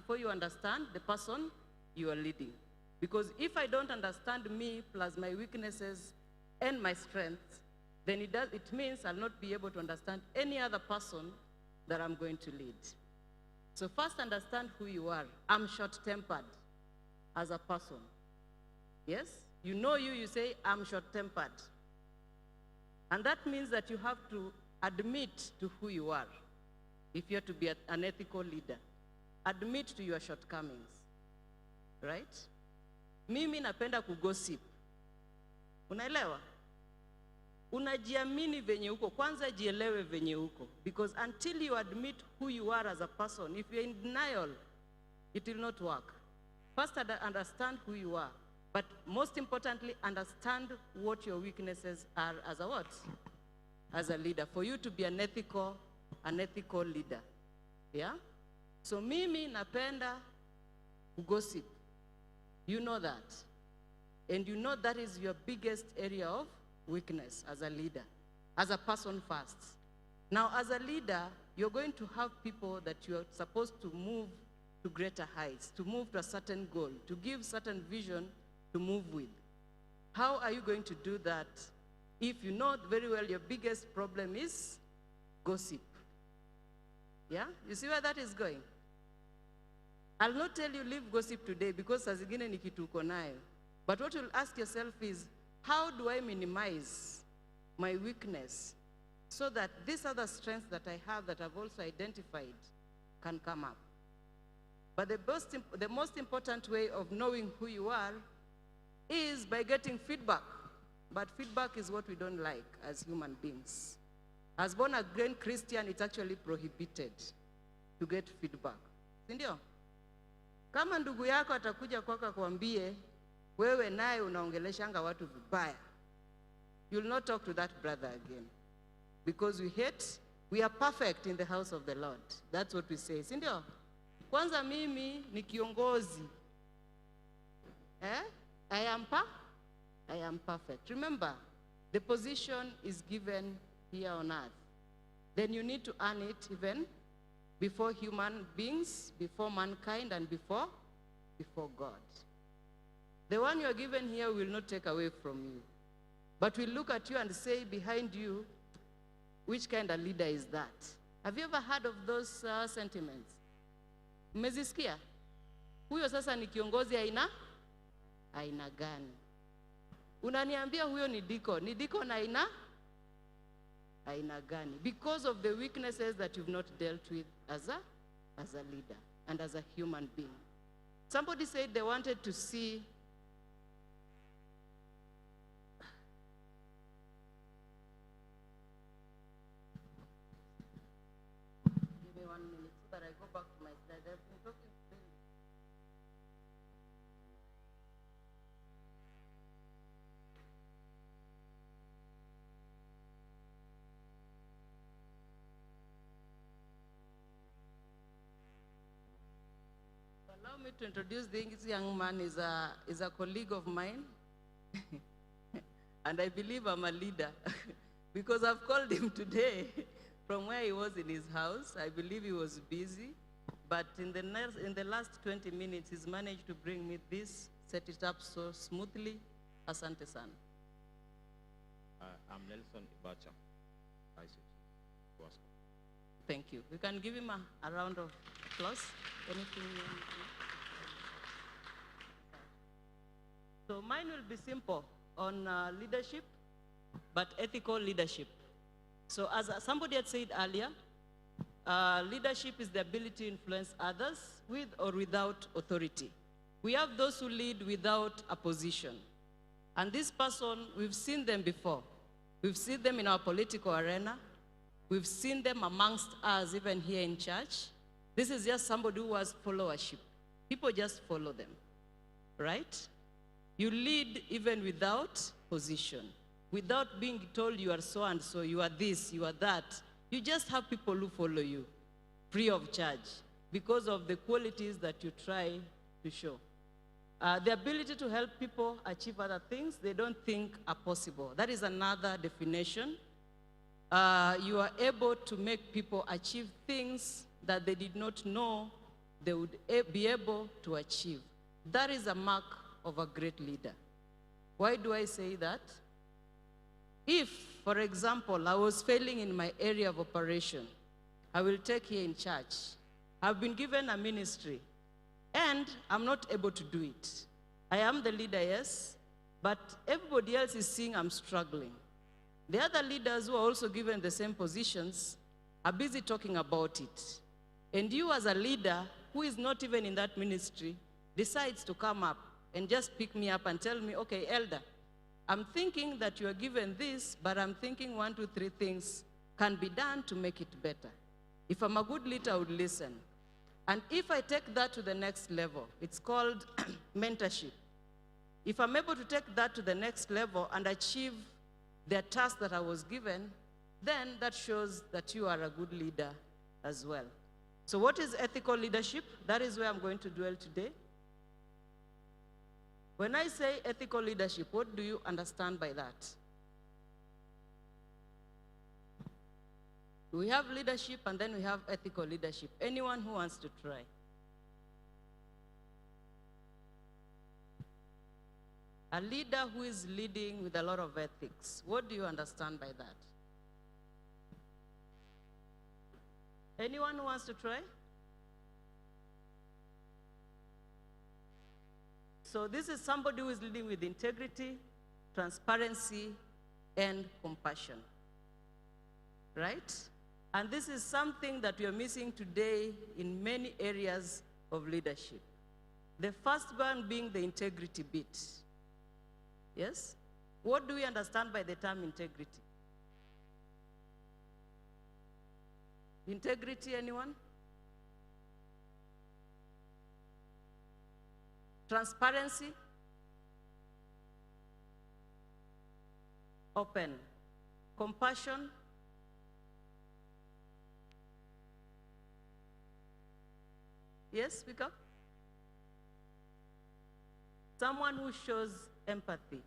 before you understand the person you are leading. Because if I don't understand me plus my weaknesses and my strengths, then it means I'll not be able to understand any other person that I'm going to lead. So first understand who you are. I'm short-tempered as a person. Yes? You say, I'm short-tempered. And that means that you have to admit to who you are if you're to be an ethical leader. Admit to your shortcomings, right? Mimi napenda kugossip. Unaelewa? Unajiamini venye uko, kwanza jielewe venye uko. Because until you admit who you are as a person, if you're in denial, it will not work. First, understand who you are. But most importantly, understand what your weaknesses are as a what? As a leader. For you to be an ethical leader. Yeah? So mimi napenda gossip. You know that. And you know that is your biggest area of weakness as a leader. As a person first. Now as a leader, you're going to have people that you're supposed to move to greater heights, to move to a certain goal, to give certain vision to move with. How are you going to do that if you know very well your biggest problem is gossip? Yeah? You see where that is going? I'll not tell you leave gossip today because saa zingine ni kitu uko nayo. But what you'll ask yourself is, how do I minimize my weakness so that these other strengths that I have that I've also identified can come up? But the most important way of knowing who you are is by getting feedback. But feedback is what we don't like as human beings. As born-again Christian, it's actually prohibited to get feedback. Sindio? Kama ndugu yako atakuja kwako kuambie, wewe naye unaongeleshanga watu vibaya, you'll not talk to that brother again. Because we are perfect in the house of the Lord. That's what we say. Sindio? Kwanza mimi ni kiongozi. I am perfect. Remember, the position is given here on earth. Then you need to earn it even before human beings, before mankind, and before God. The one you are given here will not take away from you. But we'll look at you and say behind you, which kind of leader is that? Have you ever heard of those sentiments? Mmezisikia? Huyo sasa ni kiongozi aina gani? Unaniambia huyo ni deacon aina gani? Because of the weaknesses that you've not dealt with as a leader and as a human being. Somebody said they wanted to see give me 1 minute so that I go back to my slide. I've been talking Allow me to introduce this young man. Is a colleague of mine. And I believe I'm a leader because I've called him today from where he was in his house. I believe he was busy, but in the last 20 minutes, he's managed to bring me this, set it up so smoothly. Asante sana. I'm Nelson Ibacha. Thank you. We can give him a round of applause. Anything you want to do? So mine will be simple on leadership, but ethical leadership. So as somebody had said earlier, leadership is the ability to influence others with or without authority. We have those who lead without a position. And this person, we've seen them before. We've seen them in our political arena. We've seen them amongst us, even here in church. This is just somebody who has followership. People just follow them, right? You lead even without position, without being told you are so and so, you are this, you are that. You just have people who follow you, free of charge, because of the qualities that you try to show. The ability to help people achieve other things they don't think are possible. That is another definition. You are able to make people achieve things that they did not know they would be able to achieve. That is a mark of a great leader. Why do I say that? If, for example, I was failing in my area of operation, I will take here in church. I've been given a ministry, and I'm not able to do it. I am the leader, yes, but everybody else is seeing I'm struggling. The other leaders who are also given the same positions are busy talking about it. And you as a leader who is not even in that ministry decides to come up and just pick me up and tell me, okay, Elder, I'm thinking that you are given this, but I'm thinking 1, 2, 3 things can be done to make it better. If I'm a good leader, I would listen. And if I take that to the next level, it's called mentorship. If I'm able to take that to the next level and achieve the task that I was given, then that shows that you are a good leader as well. So what is ethical leadership? That is where I'm going to dwell today. When I say ethical leadership, what do you understand by that? We have leadership and then we have ethical leadership. Anyone who wants to try? A leader who is leading with a lot of ethics. What do you understand by that? Anyone who wants to try? So this is somebody who is leading with integrity, transparency, and compassion. Right? And this is something that we are missing today in many areas of leadership. The first one being the integrity bit. Yes? What do we understand by the term integrity? Integrity, anyone? Transparency? Open. Compassion? Yes, speak up. Someone who shows empathy.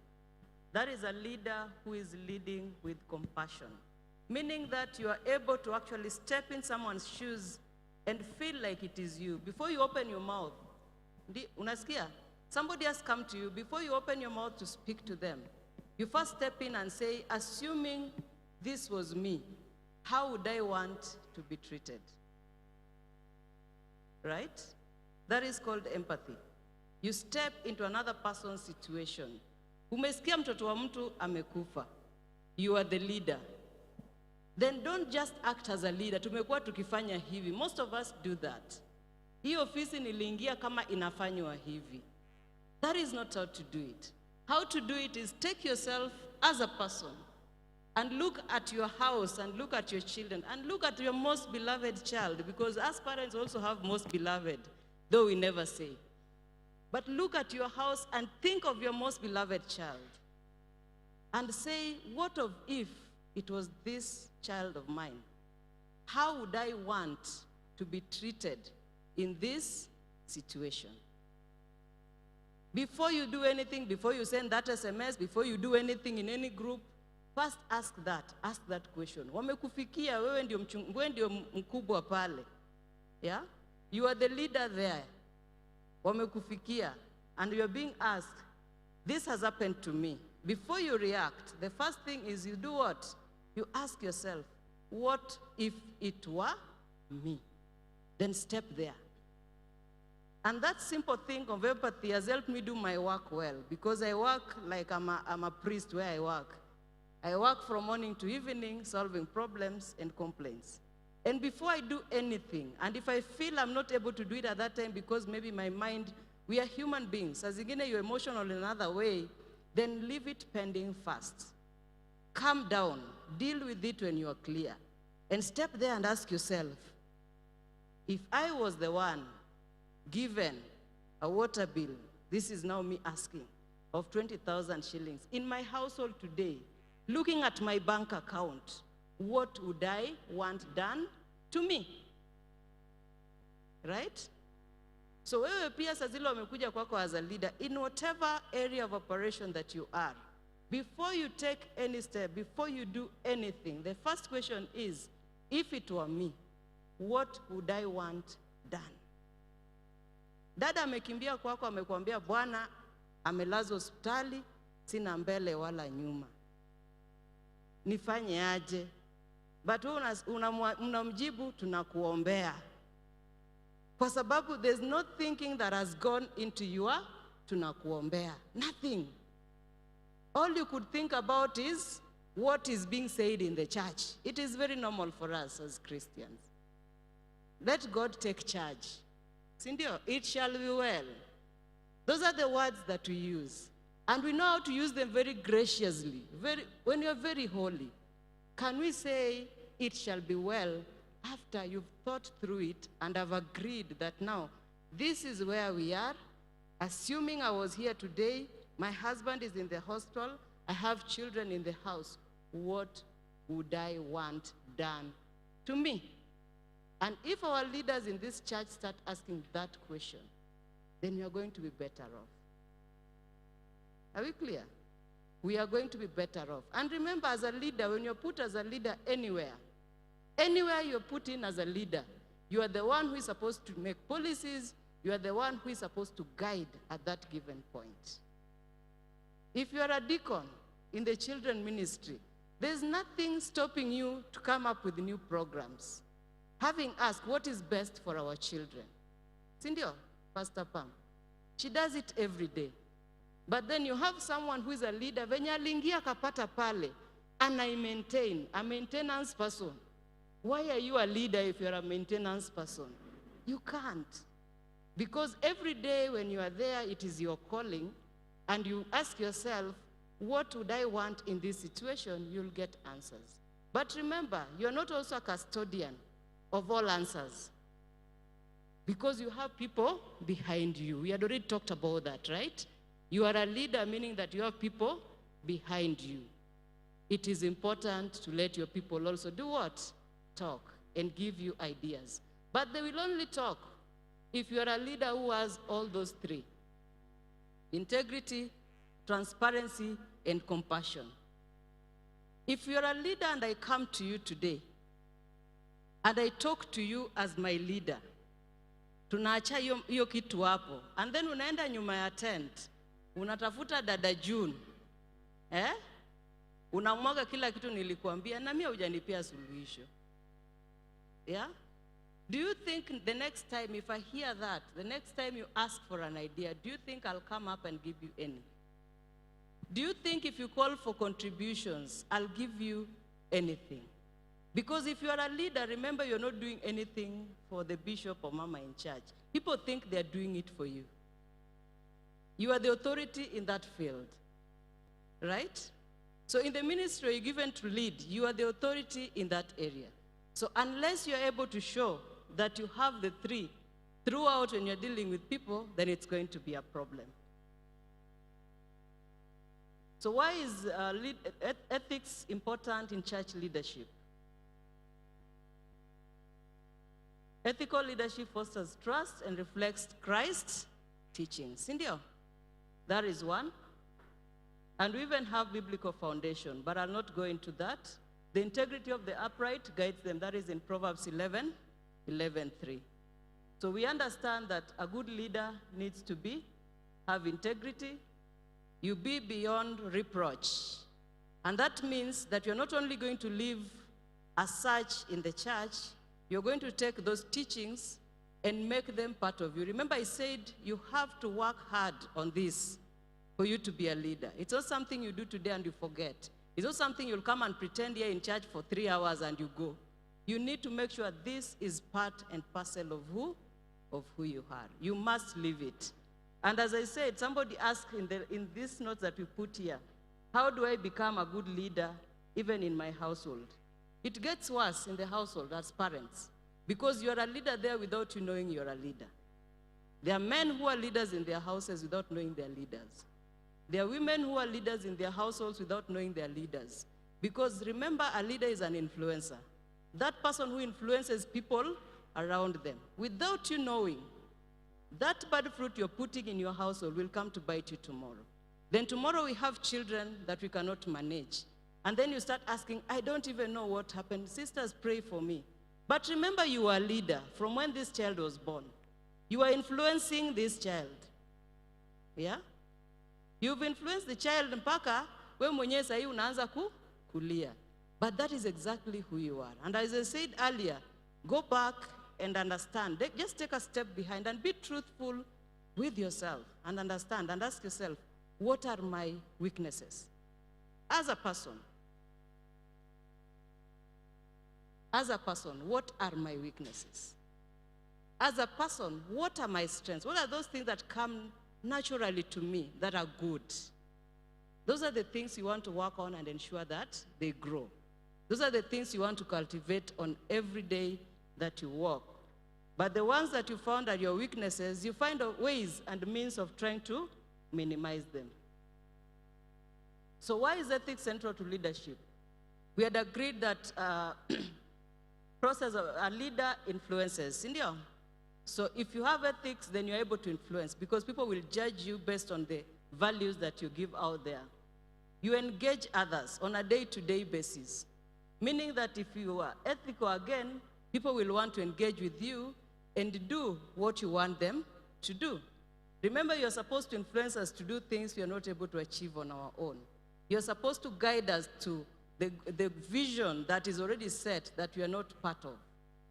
That is a leader who is leading with compassion. Meaning that you are able to actually step in someone's shoes and feel like it is you. Before you open your mouth, unasikia? Somebody has come to you. Before you open your mouth to speak to them, you first step in and say, assuming this was me, how would I want to be treated? Right? That is called empathy. You step into another person's situation. Umesikia mtoto wa mtu amekufa. You are the leader. Then don't just act as a leader. Tumekuwa tukifanya hivi. Most of us do that. Hii ofisi niliingia kama inafanywa hivi. That is not how to do it. How to do it is take yourself as a person and look at your house and look at your children and look at your most beloved child, because us parents also have most beloved, though we never say. But look at your house and think of your most beloved child and say, what if it was this child of mine? How would I want to be treated in this situation? Before you do anything, before you send that SMS, before you do anything in any group, first ask that question. Wamekufikia, wewe ndio mkubwa pale. Yeah? You are the leader there. Wamekufikia, and you are being asked, this has happened to me. Before you react, the first thing is you do what? You ask yourself, what if it were me? Then step there. And that simple thing of empathy has helped me do my work well, because I work like I'm a priest where I work. I work from morning to evening, solving problems and complaints. And before I do anything, and if I feel I'm not able to do it at that time because maybe my mind, we are human beings, as again you're emotional in another way, then leave it pending first. Calm down, deal with it when you are clear, and step there and ask yourself, if I was the one given a water bill, this is now me asking, of 20,000 shillings, in my household today, looking at my bank account, what would I want done to me? Right? So wewe pia saa zile wamekuja kwako as a leader, in whatever area of operation that you are, before you take any step, before you do anything, the first question is, if it were me, what would I want done? Dada amekimbia kwako, amekwambia bwana amelazwa hospitali, sina mbele wala nyuma. Nifanye aje? But unamjibu tunakuombea. Kwa sababu there's no thinking that has gone into your tunakuombea. Nothing. All you could think about is what is being said in the church. It is very normal for us as Christians. Let God take charge. Sindio, it shall be well. Those are the words that we use. And we know how to use them very graciously. When you're very holy, can we say, it shall be well, after you've thought through it and have agreed that now, this is where we are, assuming I was here today, my husband is in the hospital, I have children in the house, what would I want done to me? And if our leaders in this church start asking that question, then we are going to be better off. Are we clear? We are going to be better off. And remember, as a leader, when you're put as a leader anywhere you're put in as a leader, you are the one who is supposed to make policies, you are the one who is supposed to guide at that given point. If you are a deacon in the children ministry, there's nothing stopping you to come up with new programs, having asked what is best for our children. Sindio, Pastor Pam, she does it every day. But then you have someone who is a leader, venye alingia kapata pale, and I maintain, a maintenance person. Why are you a leader if you're a maintenance person? You can't. Because every day when you are there, it is your calling, and you ask yourself, what would I want in this situation? You'll get answers. But remember, you're not also a custodian of all answers. Because you have people behind you. We had already talked about that, right? You are a leader, meaning that you have people behind you. It is important to let your people also do what? Talk and give you ideas. But they will only talk if you are a leader who has all those three: integrity, transparency, and compassion. If you are a leader and I come to you today, and I talk to you as my leader, tunaacha hiyo kitu hapo, and then unaenda nyuma ya tent, unatafuta dada June, unamwaga kila kitu nilikuambia, na mimi hujanipea suluhisho. Yeah? Do you think the next time, if I hear that, the next time you ask for an idea, do you think I'll come up and give you any? Do you think if you call for contributions, I'll give you anything? Because if you are a leader, remember you're not doing anything for the bishop or mama in church. People think they're doing it for you. You are the authority in that field, right? So in the ministry you're given to lead, you are the authority in that area. So unless you're able to show that you have the three throughout when you're dealing with people, then it's going to be a problem. So why is ethics important in church leadership? Ethical leadership fosters trust and reflects Christ's teachings. Indio, that is one. And we even have biblical foundation, but I'll not go into that. The integrity of the upright guides them. That is in Proverbs 11:3. So we understand that a good leader needs to have integrity. You be beyond reproach. And that means that you're not only going to live as such in the church, you're going to take those teachings and make them part of you. Remember, I said you have to work hard on this for you to be a leader. It's not something you do today and you forget. It's not something you'll come and pretend here in church for 3 hours and you go. You need to make sure this is part and parcel of who you are. You must live it. And as I said, somebody asked in these notes that we put here, how do I become a good leader even in my household? It gets worse in the household as parents, because you're a leader there without you knowing you're a leader. There are men who are leaders in their houses without knowing they're leaders. There are women who are leaders in their households without knowing they're leaders. Because remember, a leader is an influencer. That person who influences people around them. Without you knowing, that bad fruit you're putting in your household will come to bite you tomorrow. Then tomorrow we have children that we cannot manage. And then you start asking, I don't even know what happened. Sisters, pray for me. But remember, you are a leader from when this child was born. You are influencing this child. Yeah? You've influenced the child mpaka we mwenyewe sahi unaanza kulia. But that is exactly who you are. And as I said earlier, go back and understand. Just take a step behind and be truthful with yourself and understand and ask yourself, what are my weaknesses? As a person, what are my weaknesses? As a person, what are my strengths? What are those things that come naturally to me that are good? Those are the things you want to work on and ensure that they grow. Those are the things you want to cultivate on every day that you walk. But the ones that you found are your weaknesses, you find ways and means of trying to minimize them. So why is ethics central to leadership? We had agreed that process of a leader influences. So if you have ethics, then you're able to influence because people will judge you based on the values that you give out there. You engage others on a day-to-day basis, meaning that if you are ethical again, people will want to engage with you and do what you want them to do. Remember, you're supposed to influence us to do things we are not able to achieve on our own. You're supposed to guide us to the vision that is already set that we are not part of.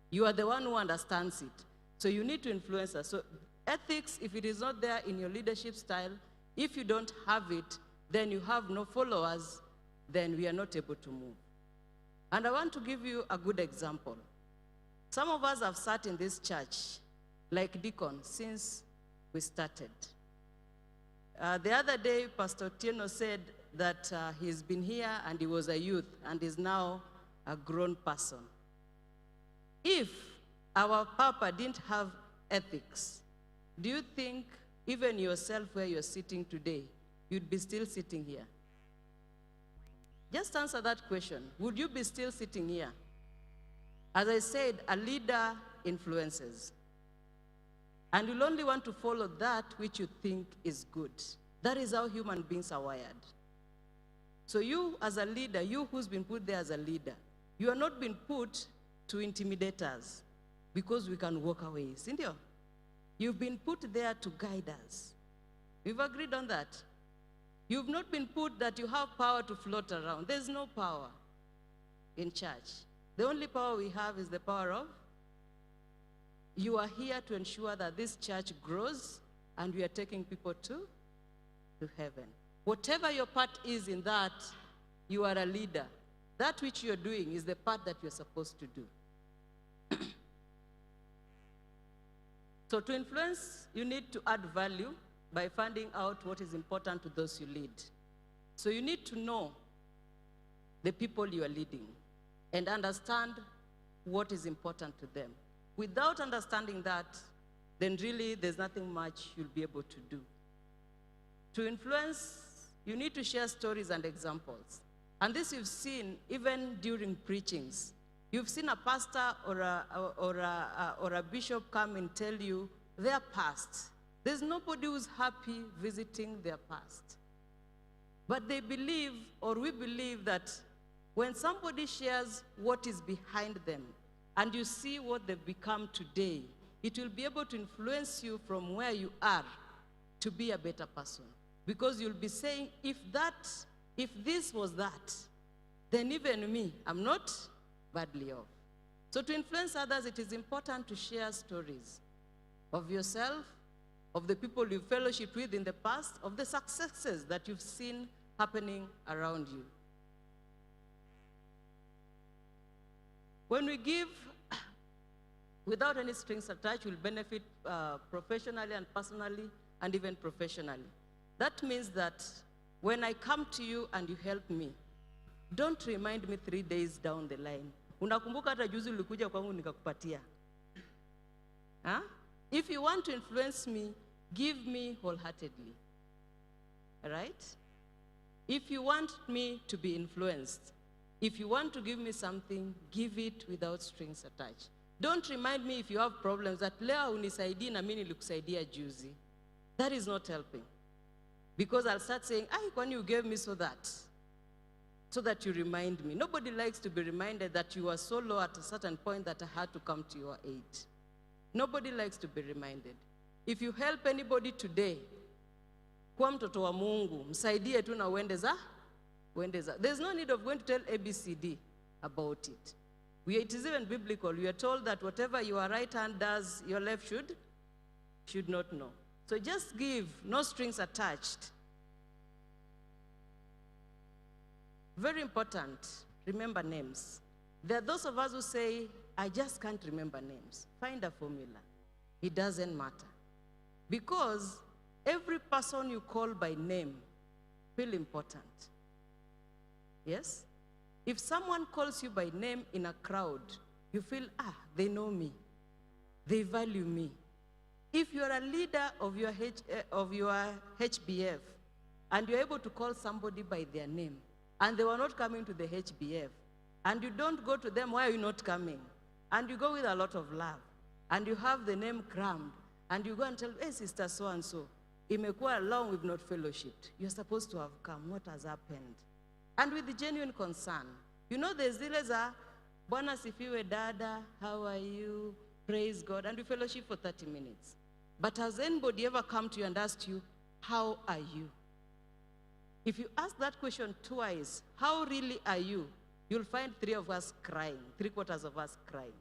You are the one who understands it. So you need to influence us. So ethics, if it is not there in your leadership style, if you don't have it, then you have no followers, then we are not able to move. And I want to give you a good example. Some of us have sat in this church, like Deacon, since we started. The other day, Pastor Tieno said that he's been here and he was a youth and is now a grown person. If our Papa didn't have ethics, do you think even yourself where you're sitting today, you'd be still sitting here? Just answer that question. Would you be still sitting here? As I said, a leader influences. And you'll only want to follow that which you think is good. That is how human beings are wired. So you as a leader, you who's been put there as a leader, you are not been put to intimidate us because we can walk away. Cynthia, you've been put there to guide us. We've agreed on that. You've not been put that you have power to float around. There's no power in church. The only power we have is the power of you are here to ensure that this church grows and we are taking people to heaven. Whatever your part is in that, you are a leader. That which you're doing is the part that you're supposed to do. So to influence, you need to add value by finding out what is important to those you lead. So you need to know the people you are leading and understand what is important to them. Without understanding that, then really there's nothing much you'll be able to do. To influence, you need to share stories and examples. And this you've seen even during preachings. You've seen a pastor or a bishop come and tell you their past. There's nobody who's happy visiting their past. But they believe, or we believe, that when somebody shares what is behind them, and you see what they've become today, it will be able to influence you from where you are to be a better person. Because you'll be saying, if this was that, then even me, I'm not badly off. So to influence others, it is important to share stories of yourself, of the people you fellowship with in the past, of the successes that you've seen happening around you. When we give without any strings attached, we'll benefit professionally and personally and even professionally. That means that when I come to you and you help me, don't remind me 3 days down the line. Unakumbuka hata juzi ulikuja kwangu nikakupatia. If you want to influence me, give me wholeheartedly. All right? If you want me to be influenced, if you want to give me something, give it without strings attached. Don't remind me if you have problems that leo unisaidii na mimi nilikusaidia juzi. That is not helping. Because I'll start saying, when you gave me so that you remind me. Nobody likes to be reminded that you were so low at a certain point that I had to come to your aid. Nobody likes to be reminded. If you help anybody today, kuwa mtoto wa Mungu, msaidie tu na uende za. There's no need of going to tell ABCD about it. It is even biblical. We are told that whatever your right hand does, your left should not know. So just give, no strings attached. Very important, remember names. There are those of us who say, I just can't remember names. Find a formula. It doesn't matter. Because every person you call by name feel important. Yes? If someone calls you by name in a crowd, you feel, they know me. They value me. If you're a leader of your HBF, and you're able to call somebody by their name, and they were not coming to the HBF, and you don't go to them, why are you not coming? And you go with a lot of love, and you have the name crammed, and you go and tell, hey, sister so-and-so, imekuwa long we've not fellowshipped. You're supposed to have come. What has happened? And with the genuine concern. You know, there's zile za, Bwana sifiwe dada, how are you? Praise God. And we fellowship for 30 minutes. But has anybody ever come to you and asked you, how are you? If you ask that question twice, how really are you? You'll find 3 of us crying, 3/4 of us crying.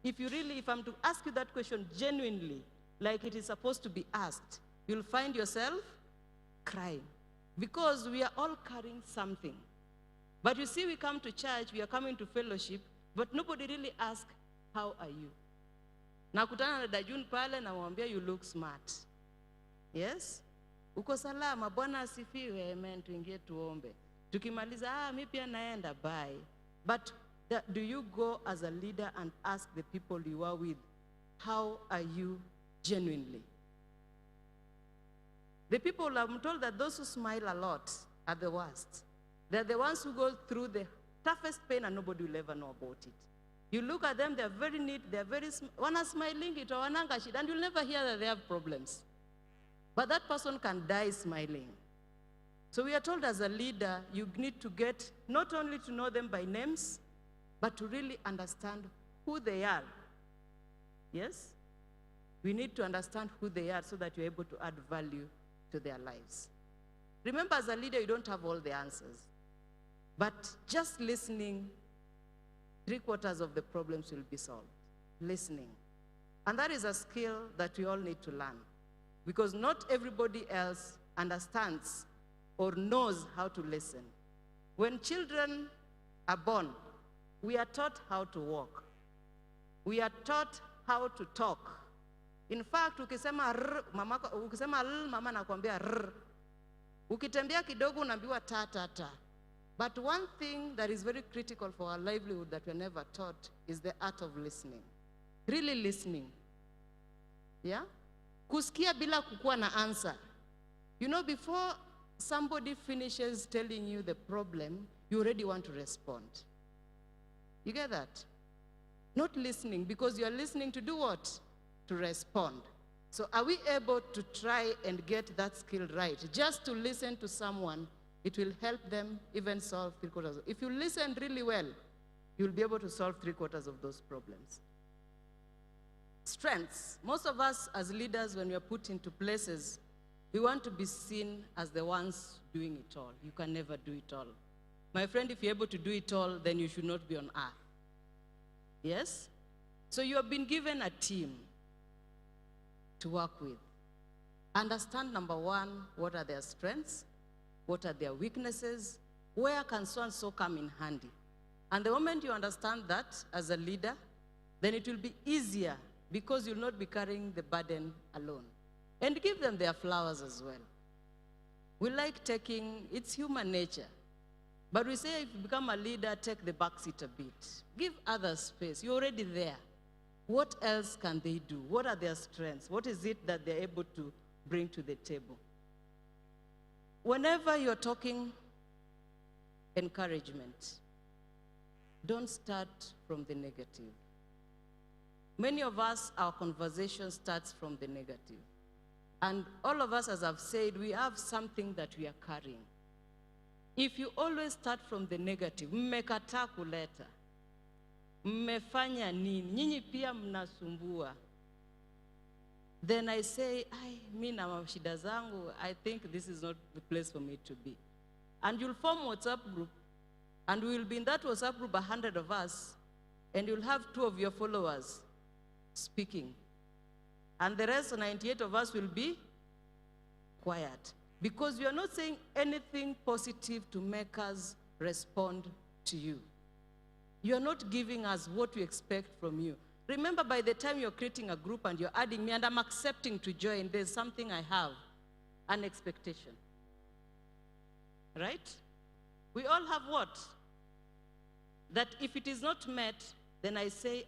If I'm to ask you that question genuinely, like it is supposed to be asked, you'll find yourself crying. Because we are all carrying something. But you see, we come to church, we are coming to fellowship, but nobody really asks, how are you? Nakutana na Dajun pale na mwambia, you look smart. Yes? Uko salama, Bwana asifiwe, amen, tuingie tuombe. Tukimaliza, mi pia naenda, bye. But do you go as a leader and ask the people you are with, how are you genuinely? The people, I'm told that those who smile a lot are the worst. They're the ones who go through the toughest pain and nobody will ever know about it. You look at them, they're very neat, they're very, wana smiling, and you'll never hear that they have problems. But that person can die smiling. So we are told as a leader, you need to get, not only to know them by names, but to really understand who they are. Yes? We need to understand who they are so that you're able to add value to their lives. Remember, as a leader, you don't have all the answers. But just listening, 3/4 of the problems will be solved. Listening. And that is a skill that we all need to learn. Because not everybody else understands or knows how to listen. When children are born, we are taught how to walk. We are taught how to talk. In fact, ukisema r, ukisema l, mama nakwambia r. Ukitembea kidogo unaambiwa ta ta ta. But one thing that is very critical for our livelihood that we're never taught is the art of listening. Really listening. Yeah? Kusikia bila kukua na answer. You know, before somebody finishes telling you the problem, you already want to respond. You get that? Not listening, because you're listening to do what? To respond. So are we able to try and get that skill right? Just to listen to someone, it will help them even solve 3/4. If you listen really well, you'll be able to solve 3/4 of those problems. Strengths. Most of us as leaders, when we are put into places, we want to be seen as the ones doing it all. You can never do it all. My friend, if you're able to do it all, then you should not be on earth. Yes? So you have been given a team to work with. Understand, number one, what are their strengths? What are their weaknesses? Where can so-and-so come in handy? And the moment you understand that as a leader, then it will be easier because you'll not be carrying the burden alone. And give them their flowers as well. We like taking, it's human nature. But we say if you become a leader, take the back seat a bit. Give others space. You're already there. What else can they do? What are their strengths? What is it that they're able to bring to the table? Whenever you're talking encouragement, don't start from the negative. Many of us, our conversation starts from the negative. And all of us, as I've said, we have something that we are carrying. If you always start from the negative, mmekataa kuleta, mmefanya nini, nyinyi pia mnasumbua. then I say, mi na mashida zangu, I think this is not the place for me to be. And you'll form WhatsApp group, and we'll be in that WhatsApp group, 100 of us, and you'll have 2 of your followers speaking. And the rest, 98 of us, will be quiet. Because you are not saying anything positive to make us respond to you. You are not giving us what we expect from you. Remember, by the time you're creating a group and you're adding me and I'm accepting to join, there's something I have, an expectation. Right? We all have what? That if it is not met, then I say,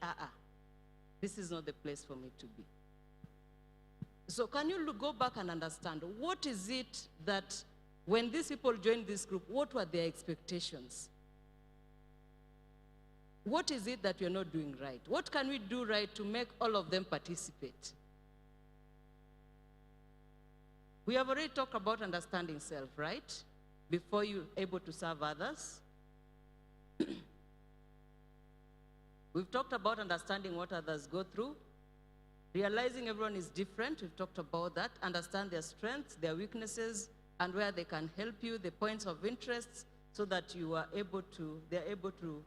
this is not the place for me to be. So can you go back and understand, what is it that when these people joined this group, what were their expectations? What is it that we're not doing right? What can we do right to make all of them participate? We have already talked about understanding self, right? Before you're able to serve others. We've talked about understanding what others go through. Realizing everyone is different, we've talked about that. Understand their strengths, their weaknesses, and where they can help you, the points of interest, so that you are able to, they're able to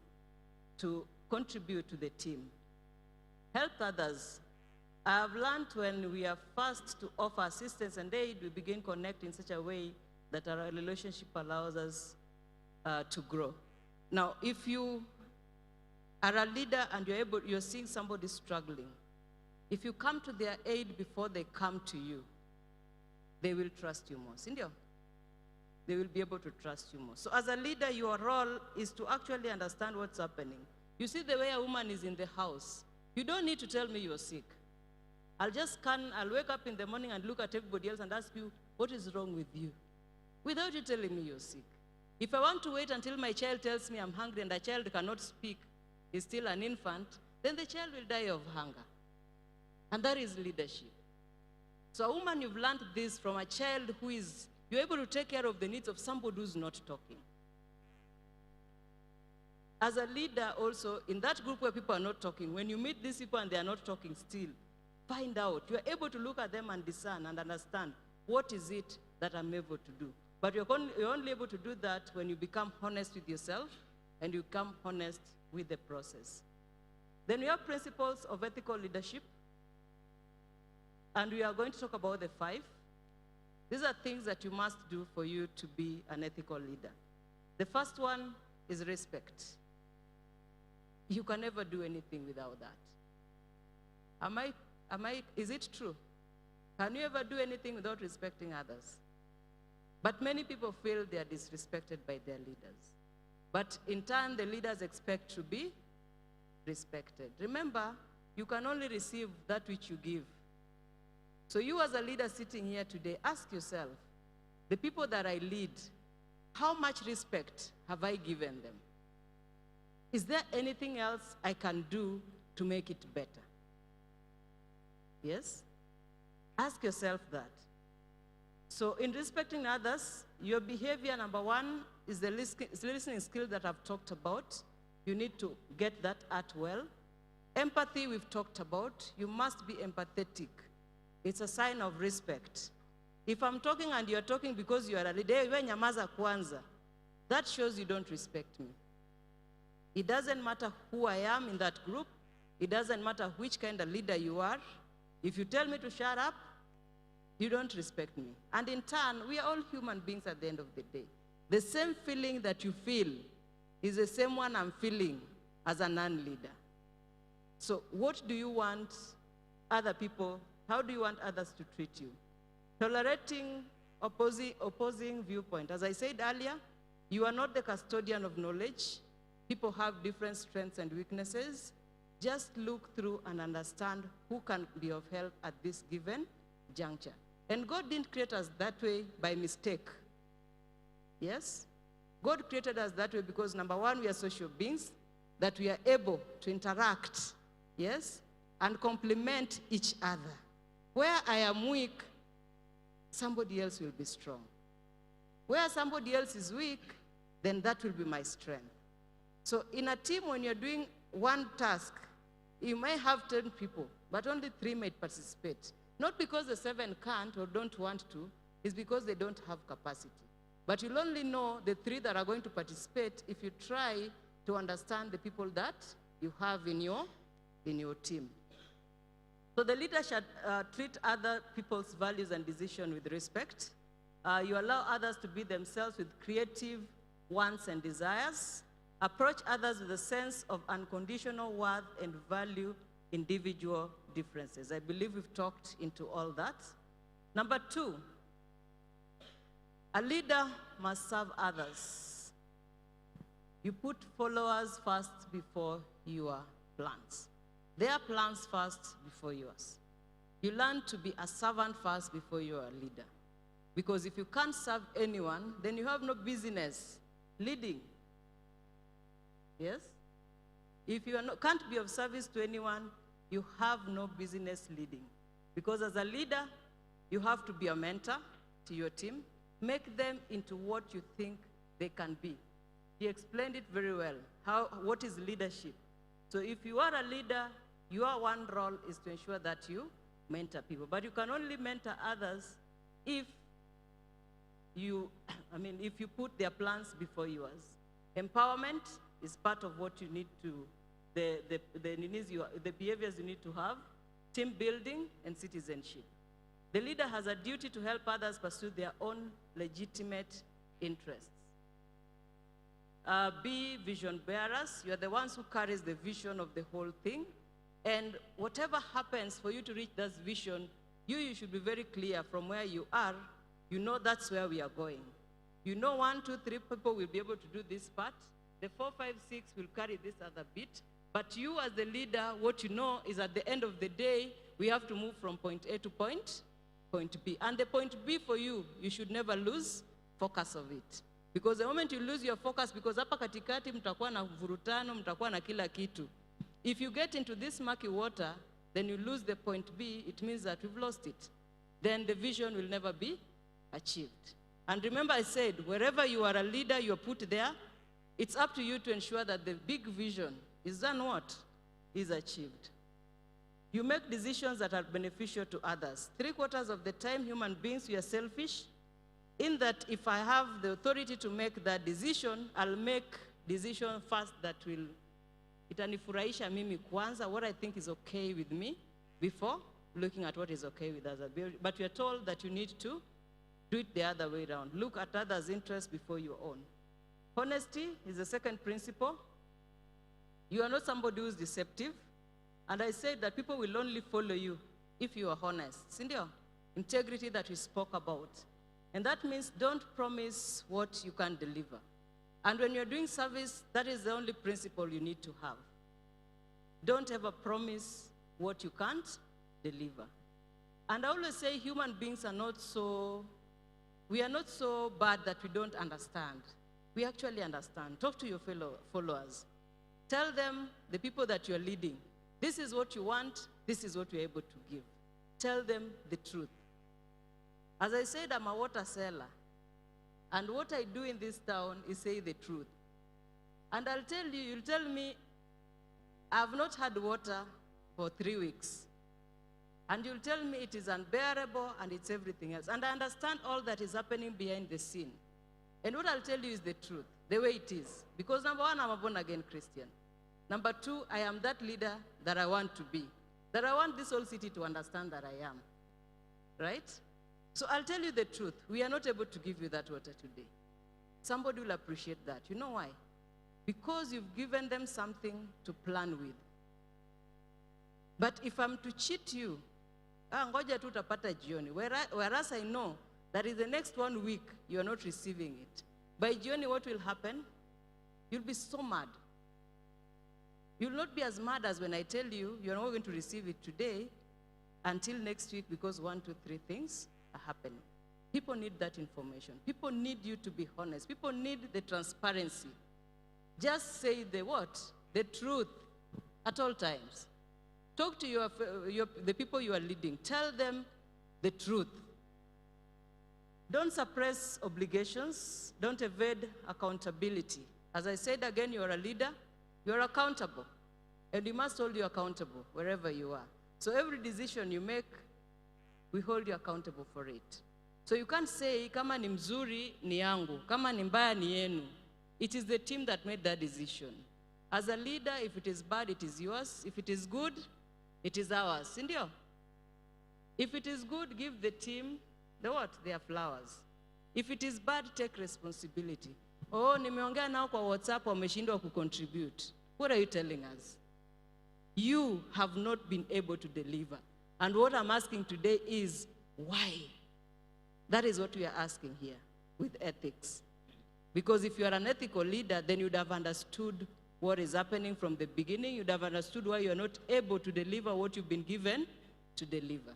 contribute to the team. Help others. I have learned when we are first to offer assistance and aid, we begin connect in such a way that our relationship allows us to grow. Now, if you are a leader and you're seeing somebody struggling, if you come to their aid before they come to you, they will trust you more. Sindio? They will be able to trust you more. So as a leader, your role is to actually understand what's happening. You see the way a woman is in the house. You don't need to tell me you're sick. I'll wake up in the morning and look at everybody else and ask you, what is wrong with you? Without you telling me you're sick. If I want to wait until my child tells me I'm hungry and a child cannot speak, is still an infant, then the child will die of hunger. And that is leadership. So a woman, you've learned this from a child who is, you're able to take care of the needs of somebody who's not talking. As a leader also, in that group where people are not talking, when you meet these people and they are not talking still, find out. You're able to look at them and discern and understand, what is it that I'm able to do? But you're only able to do that when you become honest with yourself and you become honest with the process. Then we have principles of ethical leadership. And we are going to talk about the 5. These are things that you must do for you to be an ethical leader. The first one is respect. You can never do anything without that. Is it true? Can you ever do anything without respecting others? But many people feel they are disrespected by their leaders. But in turn, the leaders expect to be respected. Remember, you can only receive that which you give. So you as a leader sitting here today, ask yourself, the people that I lead, how much respect have I given them? Is there anything else I can do to make it better? Yes? Ask yourself that. So in respecting others, your behavior, number 1, is the listening skill that I've talked about. You need to get that at well. Empathy, we've talked about. You must be empathetic. It's a sign of respect. If I'm talking and you're talking because you are a leader, nyamaza kwanza, that shows you don't respect me. It doesn't matter who I am in that group. It doesn't matter which kind of leader you are. If you tell me to shut up, you don't respect me. And in turn, we are all human beings at the end of the day. The same feeling that you feel is the same one I'm feeling as a non-leader. So what do you want other people, how do you want others to treat you? Tolerating opposing viewpoint. As I said earlier, you are not the custodian of knowledge. People have different strengths and weaknesses. Just look through and understand who can be of help at this given juncture. And God didn't create us that way by mistake. Yes? God created us that way because, number 1, we are social beings, that we are able to interact, yes, and complement each other. Where I am weak, somebody else will be strong. Where somebody else is weak, then that will be my strength. So in a team, when you're doing one task, you may have 10 people, but only 3 may participate. Not because the 7 can't or don't want to, it's because they don't have capacity. But you'll only know the 3 that are going to participate if you try to understand the people that you have in your team. So the leader should treat other people's values and decisions with respect. You allow others to be themselves with creative wants and desires. Approach others with a sense of unconditional worth and value individual differences. I believe we've talked into all that. Number 2, a leader must serve others. You put followers first before your plans. Their plans first before yours. You learn to be a servant first before you are a leader. Because if you can't serve anyone, then you have no business leading. Yes? If you can't be of service to anyone, you have no business leading. Because as a leader, you have to be a mentor to your team. Make them into what you think they can be. He explained it very well, what is leadership. So if you are a leader, your one role is to ensure that you mentor people. But you can only mentor others if you put their plans before yours. Empowerment is part of what you need to, the behaviors you need to have, team building and citizenship. The leader has a duty to help others pursue their own legitimate interests. Be vision bearers. You are the ones who carries the vision of the whole thing. And whatever happens for you to reach that vision, you should be very clear from where you are. You know that's where we are going. You know 1, 2, 3 people will be able to do this part. The 4, 5, 6 will carry this other bit. But you as the leader, what you know is at the end of the day, we have to move from point A to point B. And the point B for you, you should never lose focus of it. Because the moment you lose your focus, because hapa katikati mtakuwa na vurutano, mtakuwa na kila kitu. If you get into this murky water, then you lose the point B, it means that we've lost it. Then the vision will never be achieved. And remember I said, wherever you are a leader, you're put there, it's up to you to ensure that the big vision is done what? Is achieved. You make decisions that are beneficial to others. 3/4 of the time, human beings, we are selfish, in that if I have the authority to make that decision, I'll make decision first that will itanifurahisha mimi kwanza, what I think is okay with me, before looking at what is okay with others. But we are told that you need to do it the other way around. Look at others' interests before your own. Honesty is the second principle. You are not somebody who is deceptive. And I said that people will only follow you if you are honest. Sindio? Integrity that we spoke about. And that means don't promise what you can't deliver. And when you're doing service, that is the only principle you need to have. Don't ever promise what you can't deliver. And I always say human beings are not so, we are not so bad that we don't understand. We actually understand. Talk to your fellow followers. Tell them, the people that you're leading, this is what you want, this is what you're able to give. Tell them the truth. As I said, I'm a water seller. And what I do in this town is say the truth. And I'll tell you, you'll tell me, I've not had water for 3 weeks. And you'll tell me it is unbearable and it's everything else. And I understand all that is happening behind the scene. And what I'll tell you is the truth, the way it is. Because number 1, I'm a born-again Christian. Number 2, I am that leader that I want to be. That I want this whole city to understand that I am. Right? So I'll tell you the truth. We are not able to give you that water today. Somebody will appreciate that. You know why? Because you've given them something to plan with. But if I'm to cheat you, ngoja tu utapata jioni. Whereas I know that in the next 1 week, you are not receiving it. By jioni, what will happen? You'll be so mad. You'll not be as mad as when I tell you you're not going to receive it today until next week because 1, 2, 3 things are happening. People need that information. People need you to be honest. People need the transparency. Just say the what? The truth at all times. Talk to the people you are leading. Tell them the truth. Don't suppress obligations. Don't evade accountability. As I said again, you are a leader. You are accountable. And we must hold you accountable wherever you are. So every decision you make, we hold you accountable for it. So you can't say, kama ni mzuri ni yangu, kama ni mbaya ni yenu. It is the team that made that decision. As a leader, if it is bad, it is yours. If it is good, it is ours. Sindio? If it is good, give the team their flowers. If it is bad, take responsibility. Oh, nimeongea nao kwa WhatsApp wameshindwa kucontribute. What are you telling us? You have not been able to deliver. And what I'm asking today is, why? That is what we are asking here with ethics. Because if you are an ethical leader, then you'd have understood what is happening from the beginning. You'd have understood why you are not able to deliver what you've been given to deliver.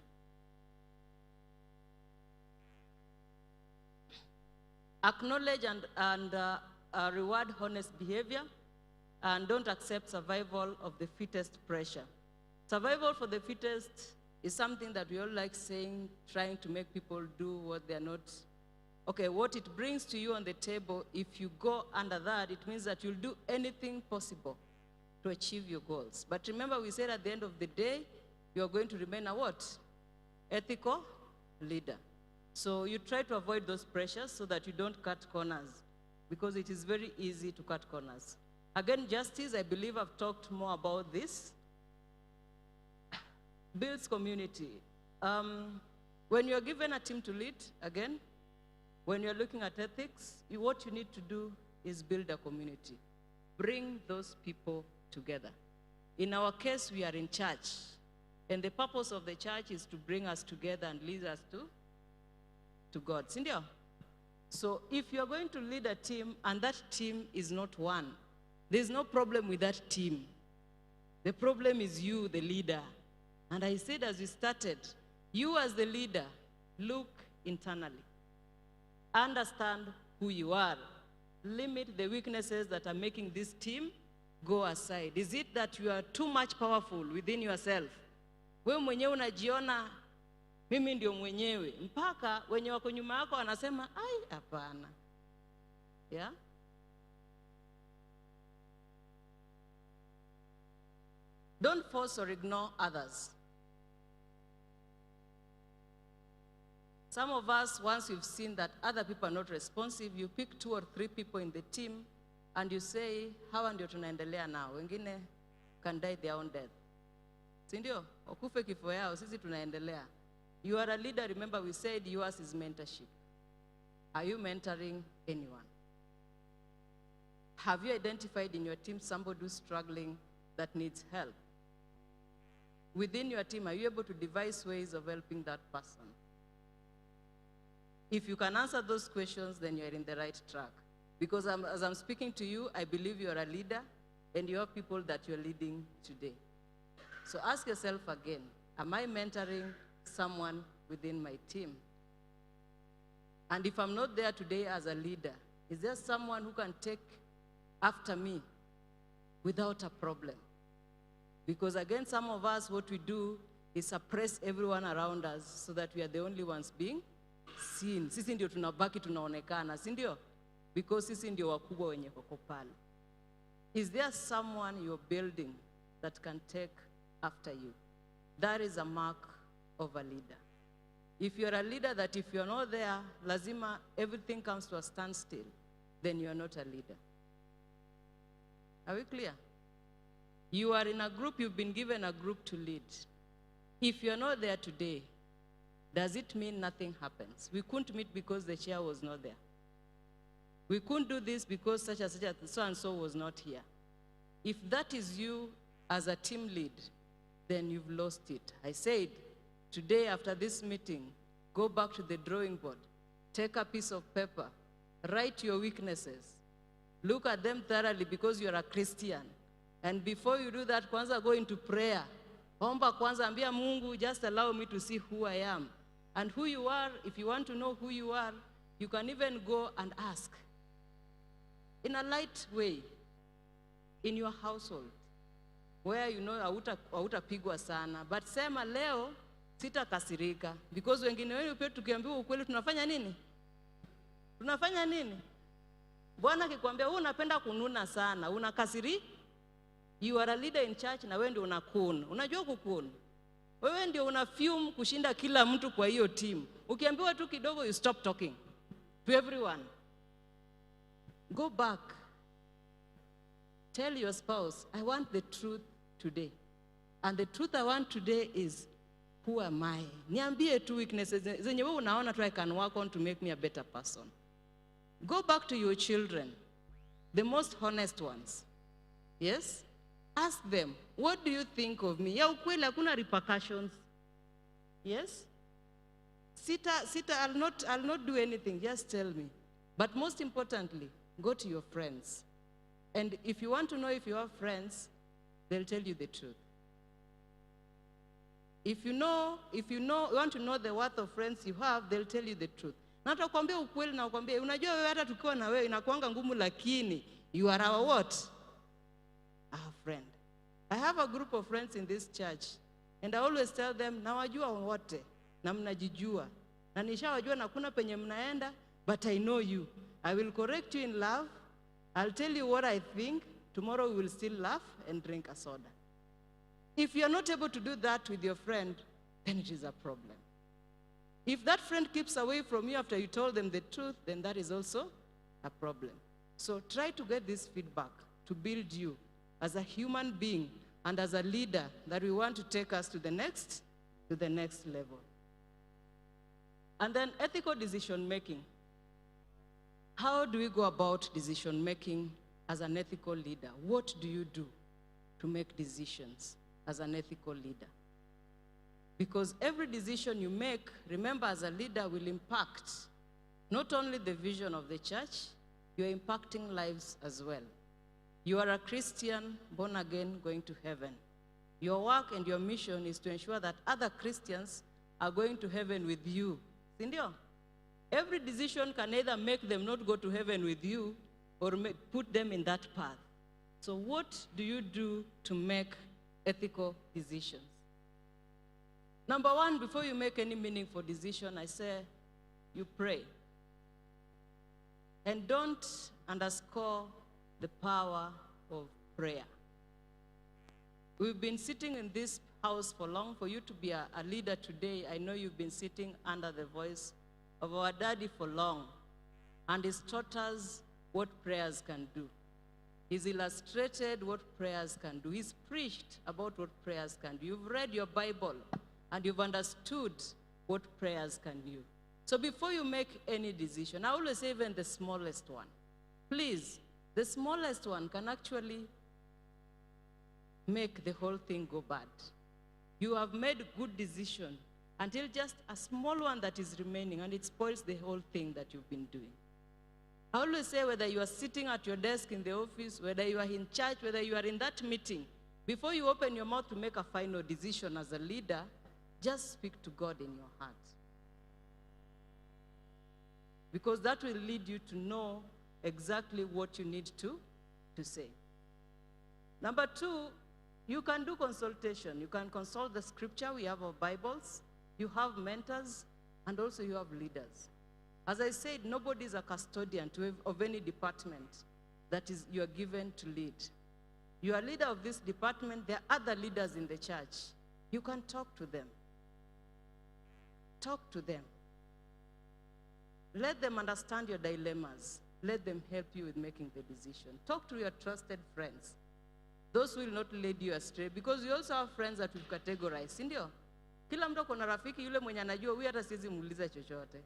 Acknowledge and reward honest behavior, and don't accept survival of the fittest pressure. Survival for the fittest is something that we all like saying, trying to make people do what they're not. Okay, what it brings to you on the table, if you go under that, it means that you'll do anything possible to achieve your goals. But remember, we said at the end of the day, you're going to remain a what? Ethical leader. So you try to avoid those pressures so that you don't cut corners, because it is very easy to cut corners. Again, justice, I believe I've talked more about this. Builds community. When you're given a team to lead, again, when you're looking at ethics, what you need to do is build a community. Bring those people together. In our case, we are in church, and the purpose of the church is to bring us together and lead us to God. Sindio? So if you're going to lead a team and that team is not one, there's no problem with that team. The problem is you, the leader. And I said as we started, you as the leader, look internally. Understand who you are. Limit the weaknesses that are making this team go aside. Is it that you are too much powerful within yourself? Wewe mwenyewe unajiona mimi ndio mwenyewe, mpaka wenye wako nyuma yako wanasema ai hapana. Yeah? Don't force or ignore others. Some of us, once you've seen that other people are not responsive, you pick 2 or 3 people in the team and you say, hawa ndio tunaendelea nao. Wengine can die their own death. Sindio? Okufe kifo yao, sisi tunaendelea. You are a leader, remember we said yours is mentorship. Are you mentoring anyone? Have you identified in your team somebody who's struggling that needs help? Within your team, are you able to devise ways of helping that person? If you can answer those questions, then you're in the right track. Because as I'm speaking to you, I believe you're a leader, and you have people that you're leading today. So ask yourself again, am I mentoring someone within my team? And if I'm not there today as a leader, is there someone who can take after me without a problem? Because again, some of us, what we do is suppress everyone around us so that we are the only ones being seen. Sisi ndio tunabaki tunaonekana, si ndio? Because sisi ndio wakubwa wenye wako pale. Is there someone you're building that can take after you? That is a mark of a leader. If you're a leader that if you're not there, lazima everything comes to a standstill, then you're not a leader. Are we clear? You are in a group, you've been given a group to lead. If you're not there today, does it mean nothing happens? We couldn't meet because the chair was not there. We couldn't do this because such and such, so and so was not here. If that is you as a team lead, then you've lost it. I said, today after this meeting, go back to the drawing board, take a piece of paper, write your weaknesses, look at them thoroughly because you're a Christian. And before you do that, kwanza go into prayer. Omba kwanza, ambia Mungu, just allow me to see who I am. And who you are, if you want to know who you are, you can even go and ask. In a light way, in your household, where you know hautapigwa sana, but sema leo sitakasirika, because wengine wenu pia tukiambiwa ukweli tunafanya nini? Tunafanya nini? Bwana akikwambia wewe unapenda kununa sana, unakasiri, you are a leader in church na wewe ndio unakun. Unajua kukun. Wewe ndio una fume kushinda kila mtu kwa hiyo team. Ukiambiwa tu kidogo, you stop talking to everyone. Go back. Tell your spouse, I want the truth today. And the truth I want today is, who am I? Niambie tu weaknesses zenye wewe unaona tu I can work on to make me a better person. Go back to your children, the most honest ones. Yes? Ask them, what do you think of me? Ya ukweli hakuna repercussions. Yes? Sita, I'll not do anything, just tell me. But most importantly, go to your friends. And if you want to know if you have friends, they'll tell you the truth. If you want to know the worth of friends you have, they'll tell you the truth. Na atakwambia ukweli na ukwambia, unajua wewe hata tukiwa na wewe inakuanga ngumu, lakini you are our what? Our friend. I have a group of friends in this church, and I always tell them, nawajua wote, na mnajijua. Na nishawajua na kuna penye mnaenda, but I know you. I will correct you in love. I'll tell you what I think. Tomorrow we will still laugh and drink a soda. If you are not able to do that with your friend, then it is a problem. If that friend keeps away from you after you told them the truth, then that is also a problem. So try to get this feedback to build you as a human being and as a leader that we want to take us to the next level. And then ethical decision making. How do we go about decision making as an ethical leader? What do you do to make decisions as an ethical leader? Because every decision you make, remember, as a leader, will impact not only the vision of the church, you're impacting lives as well. You are a Christian, born again, going to heaven. Your work and your mission is to ensure that other Christians are going to heaven with you. Sindio? Every decision can either make them not go to heaven with you or put them in that path. So what do you do to make ethical decisions? Number one, before you make any meaningful decision, I say you pray. And don't underscore the power of prayer. We've been sitting in this house for long. For you to be a leader today, I know you've been sitting under the voice of our daddy for long. And he's taught us what prayers can do. He's illustrated what prayers can do. He's preached about what prayers can do. You've read your Bible and you've understood what prayers can do. So before you make any decision, I always say even the smallest one, please, the smallest one can actually make the whole thing go bad. You have made a good decision until just a small one that is remaining, and it spoils the whole thing that you've been doing. I always say, whether you are sitting at your desk in the office, whether you are in church, whether you are in that meeting, before you open your mouth to make a final decision as a leader, just speak to God in your heart. Because that will lead you to know exactly what you need to say. Number two, you can do consultation. You can consult the scripture. We have our Bibles. You have mentors, and also you have leaders. As I said, nobody is a custodian of any department that you are given to lead. You are leader of this department. There are other leaders in the church. You can talk to them. Talk to them. Let them understand your dilemmas. Let them help you with making the decision. Talk to your trusted friends. Those who will not lead you astray, because you also have friends that we've categorized. Ndio? Kila mtu kuna rafiki yule mwenye anajua huyu hata siwezi muuliza chochote.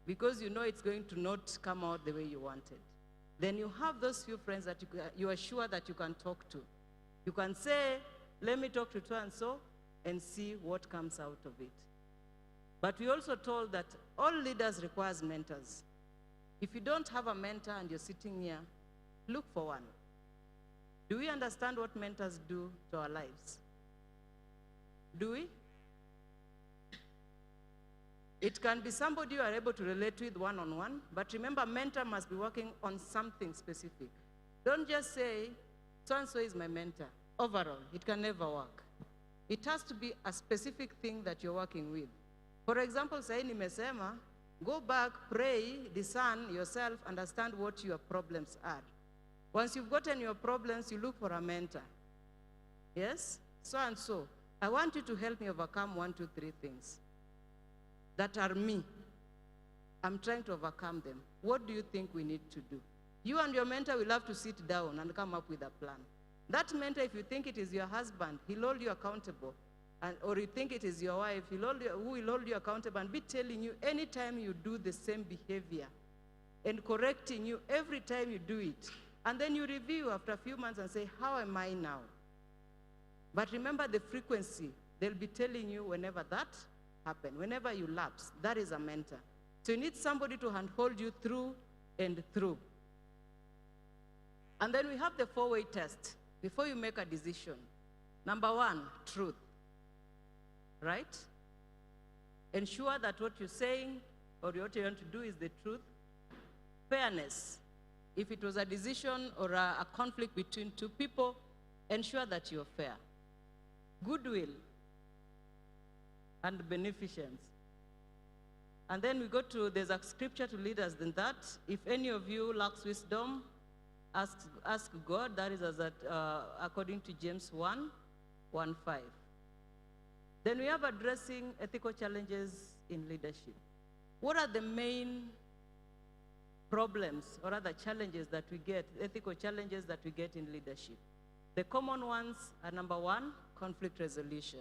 Because you know it's going to not come out the way you wanted. Then you have those few friends that you are sure that you can talk to. You can say, let me talk to so and so and see what comes out of it. But we also told that all leaders requires mentors. If you don't have a mentor and you're sitting here, look for one. Do we understand what mentors do to our lives? Do we? It can be somebody you are able to relate with one-on-one, but remember, mentor must be working on something specific. Don't just say, so-and-so is my mentor. Overall, it can never work. It has to be a specific thing that you're working with. For example, say nimesema, go back, pray, discern yourself, understand what your problems are. Once you've gotten your problems, you look for a mentor. Yes? So and so. I want you to help me overcome 1, 2, 3 things that are me. I'm trying to overcome them. What do you think we need to do? You and your mentor will have to sit down and come up with a plan. That mentor, if you think it is your husband, he'll hold you accountable. Or you think it is your wife, who will hold you accountable and be telling you anytime you do the same behavior and correcting you every time you do it. And then you review after a few months and say, how am I now? But remember the frequency. They'll be telling you whenever that happens, whenever you lapse. That is a mentor. So you need somebody to handhold you through and through. And then we have the 4-way test before you make a decision. Number 1, truth. Right? Ensure that what you're saying or what you want to do is the truth. Fairness. If it was a decision or a conflict between 2 people, ensure that you're fair. Goodwill and beneficence. And then we go to, there's a scripture to lead us in that. If any of you lacks wisdom, ask God. That is according to James 1:1-5. Then we have addressing ethical challenges in leadership. What are the main problems or other challenges that we get, ethical challenges that we get in leadership? The common ones are number 1, conflict resolution.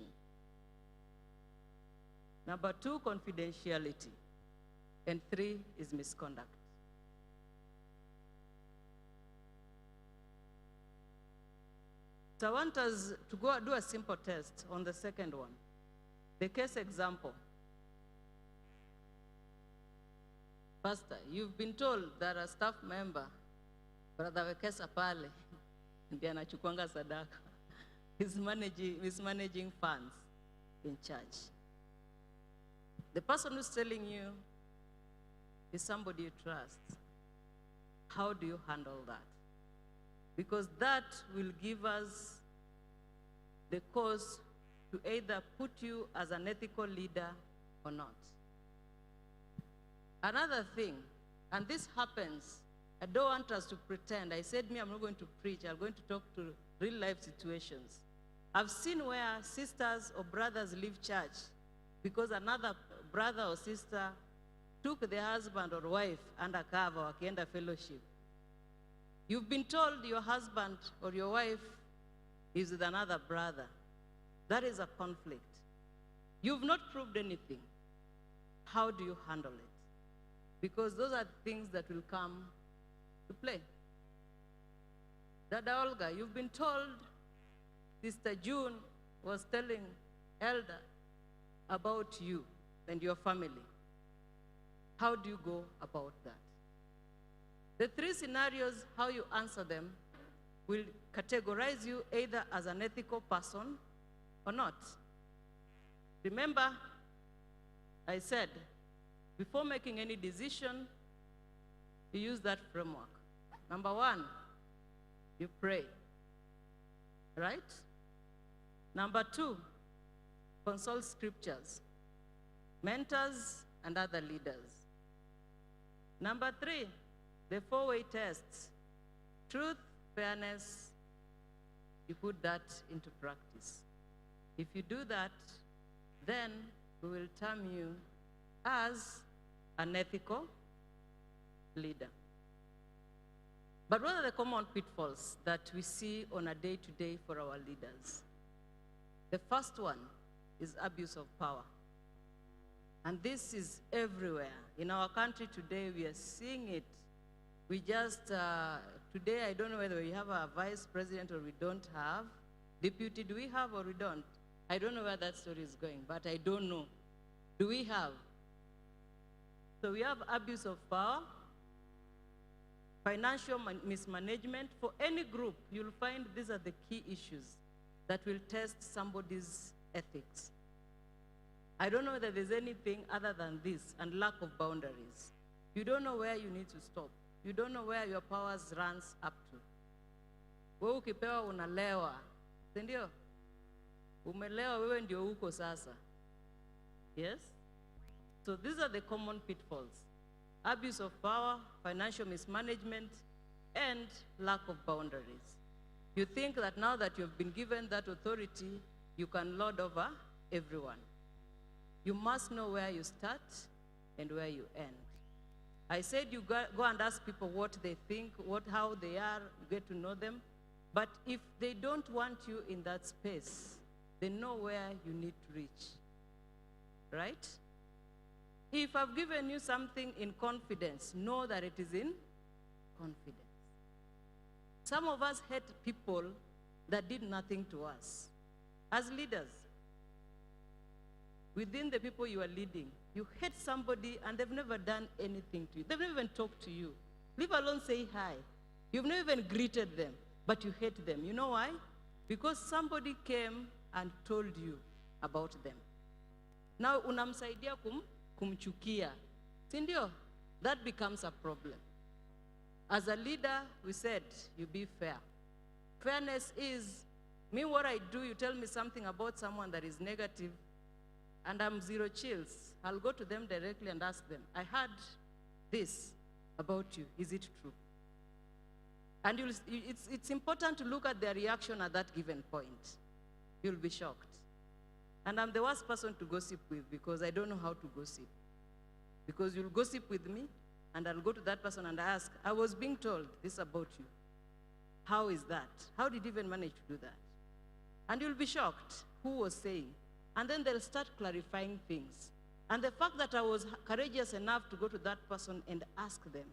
Number 2, confidentiality. And 3 is misconduct. So I want us to go do a simple test on the second one. The case example. Pastor, you've been told that a staff member, Brother Wekesa Pale, ndiye anachukuanga sadaka, is managing funds in church. The person who's telling you is somebody you trust. How do you handle that? Because that will give us the cause to either put you as an ethical leader or not. Another thing, and this happens, I don't want us to pretend. I said, I'm not going to preach. I'm going to talk to real life situations. I've seen where sisters or brothers leave church because another brother or sister took their husband or wife undercover wakienda fellowship. You've been told your husband or your wife is with another brother. That is a conflict. You've not proved anything. How do you handle it? Because those are things that will come to play. Dada Olga, you've been told Sister June was telling Eldah about you and your family. How do you go about that? The 3 scenarios, how you answer them, will categorize you either as an ethical person or not. Remember, I said, before making any decision, you use that framework. Number 1, you pray, right? Number 2, consult scriptures, mentors, and other leaders. Number 3, the 4-way tests, truth, fairness, you put that into practice. If you do that, then we will term you as an ethical leader. But what are the common pitfalls that we see on a day-to-day for our leaders? The first one is abuse of power. And this is everywhere. In our country today, we are seeing it. We just, today, I don't know whether we have a vice president or we don't have. Deputy, do we have or we don't? I don't know where that story is going, but I don't know. Do we have? So we have abuse of power, financial mismanagement. For any group, you'll find these are the key issues that will test somebody's ethics. I don't know whether there's anything other than this and lack of boundaries. You don't know where you need to stop. You don't know where your powers runs up to. Wewe ukipewa unalewa, si ndio? Umelewa wewe ndio uko sasa. Yes? So these are the common pitfalls. Abuse of power, financial mismanagement, and lack of boundaries. You think that now that you've been given that authority, you can lord over everyone. You must know where you start and where you end. I said you go and ask people what they think, how they are, you get to know them. But if they don't want you in that space, they know where you need to reach, right? If I've given you something in confidence, know that it is in confidence. Some of us hate people that did nothing to us. As leaders, within the people you are leading, you hate somebody and they've never done anything to you. They've never even talked to you. Leave alone say hi. You've never even greeted them, but you hate them. You know why? Because somebody came and told you about them. Now unamsaidia kumchukia. Sindio? That becomes a problem. As a leader, we said, you be fair. Fairness is, me what I do, you tell me something about someone that is negative, and I'm zero chills. I'll go to them directly and ask them, I heard this about you. Is it true? And it's important to look at their reaction at that given point. You'll be shocked. And I'm the worst person to gossip with because I don't know how to gossip. Because you'll gossip with me, and I'll go to that person and ask, I was being told this about you. How is that? How did you even manage to do that? And you'll be shocked who was saying. And then they'll start clarifying things. And the fact that I was courageous enough to go to that person and ask them.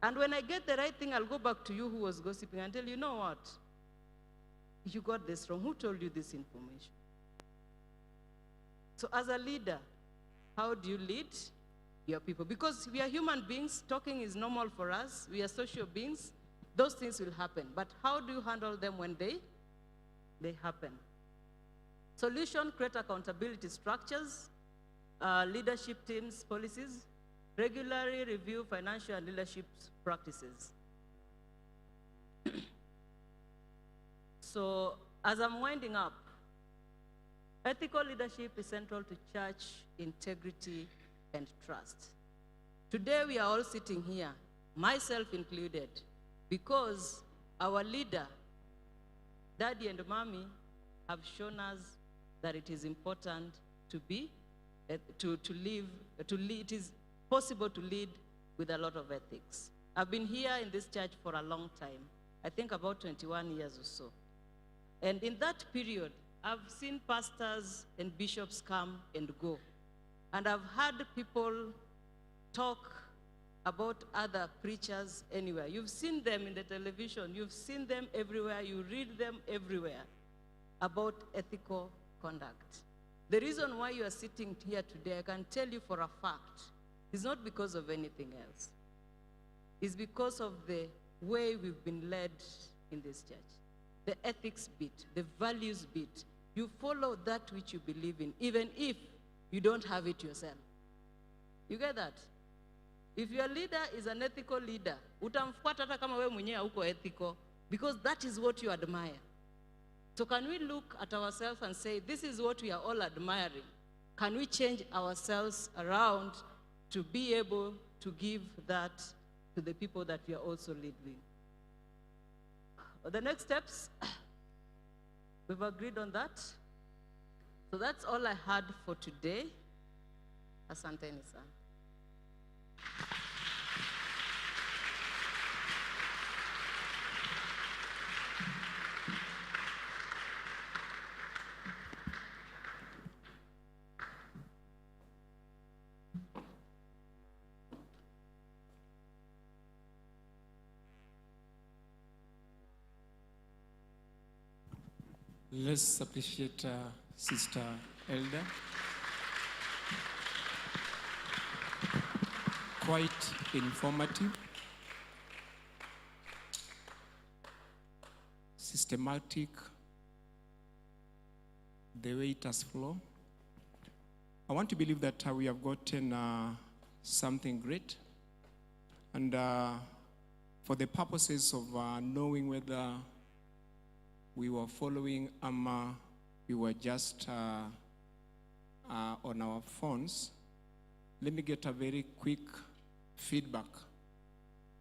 And when I get the right thing, I'll go back to you who was gossiping and tell you, know what? You got this wrong. Who told you this information? So as a leader, how do you lead your people? Because we are human beings. Talking is normal for us. We are social beings. Those things will happen. But how do you handle them when they happen? Solution, create accountability structures, leadership teams, policies, regularly review financial and leadership practices. So, as I'm winding up, ethical leadership is central to church integrity and trust. Today we are all sitting here, myself included, because our leader, Daddy and Mommy, have shown us that it is important to be, it is possible to lead with a lot of ethics. I've been here in this church for a long time, I think about 21 years or so. And in that period, I've seen pastors and bishops come and go. And I've heard people talk about other preachers anywhere. You've seen them in the television, you've seen them everywhere, you read them everywhere about ethical conduct. The reason why you are sitting here today, I can tell you for a fact, is not because of anything else. It's because of the way we've been led in this church. The ethics bit, the values bit. You follow that which you believe in, even if you don't have it yourself. You get that? If your leader is an ethical leader, utamfuata hata kama wewe mwenyewe hauko ethical, because that is what you admire. So can we look at ourselves and say, this is what we are all admiring? Can we change ourselves around to be able to give that to the people that we are also leading? The next steps, we've agreed on that. So that's all I had for today. Asanteni sana. Let's appreciate Sister Eldah. Quite informative, systematic, the way it has flowed. I want to believe that we have gotten something great. And for the purposes of knowing whether we were following we were just on our phones, let me get a very quick feedback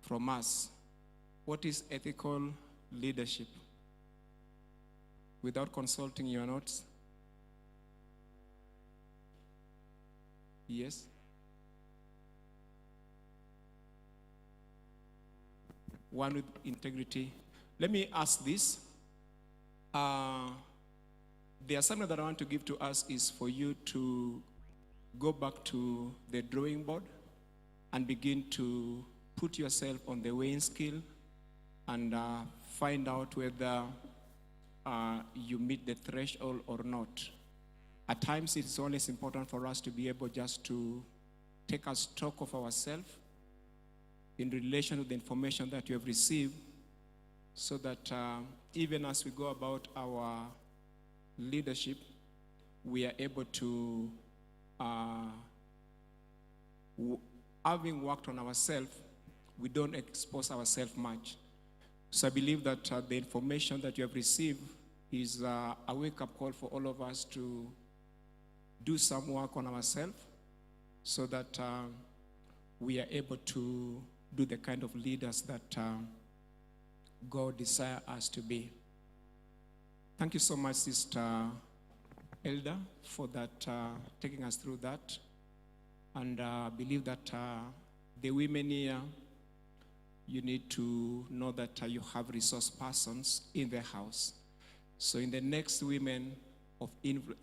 from us. What is ethical leadership? without consulting your notes? Yes? One with integrity. Let me ask this. The assignment that I want to give to us is for you to go back to the drawing board and begin to put yourself on the weighing scale and find out whether you meet the threshold or not. At times, it's always important for us to be able just to take a stock of ourselves in relation to the information that you have received, so that even as we go about our leadership, we are able to, having worked on ourselves, we don't expose ourselves much. So I believe that the information that you have received is a wake-up call for all of us to do some work on ourselves, so that we are able to do the kind of leaders that God desires us to be. Thank you so much, Sister Eldah, for that, taking us through that. And I believe that the women here, you need to know that you have resource persons in the house. So in the next Women of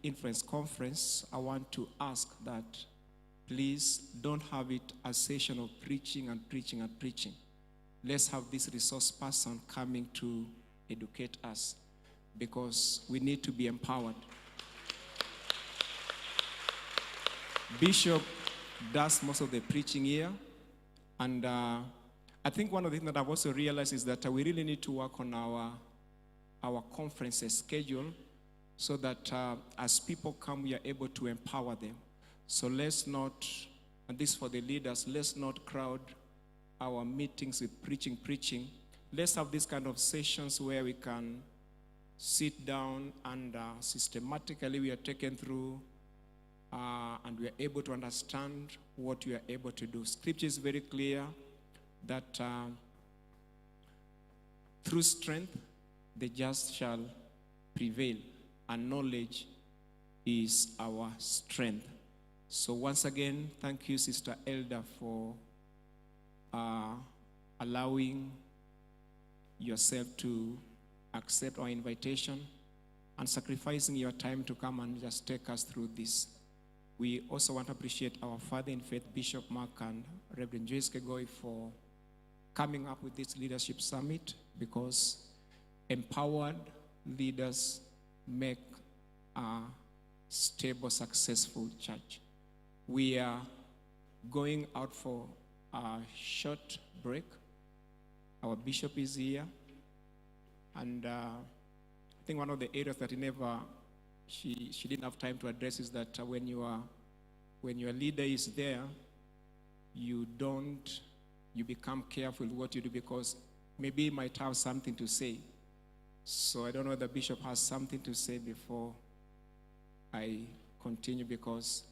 Influence Conference, I want to ask that please don't have it a session of preaching and preaching and preaching. Let's have this resource person coming to educate us, because we need to be empowered. Bishop does most of the preaching here, and I think one of the things that I've also realized is that we really need to work on our conferences schedule, so that as people come, we are able to empower them. So let's not, and this for the leaders, let's not crowd our meetings with preaching. Let's have these kind of sessions where we can sit down and systematically we are taken through and we are able to understand what we are able to do. Scripture is very clear that through strength the just shall prevail, and knowledge is our strength. So once again, thank you, Sister Eldah, for allowing yourself to accept our invitation and sacrificing your time to come and just take us through this. We also want to appreciate our Father in Faith, Bishop Mark and Reverend Joyce Kegoi, for coming up with this leadership summit, because empowered leaders make a stable, successful church. We are going out for a short break. Our bishop is here, and I think one of the areas that she didn't have time to address is that when your leader is there, you become careful what you do, because maybe he might have something to say. So I don't know if the bishop has something to say before I continue, because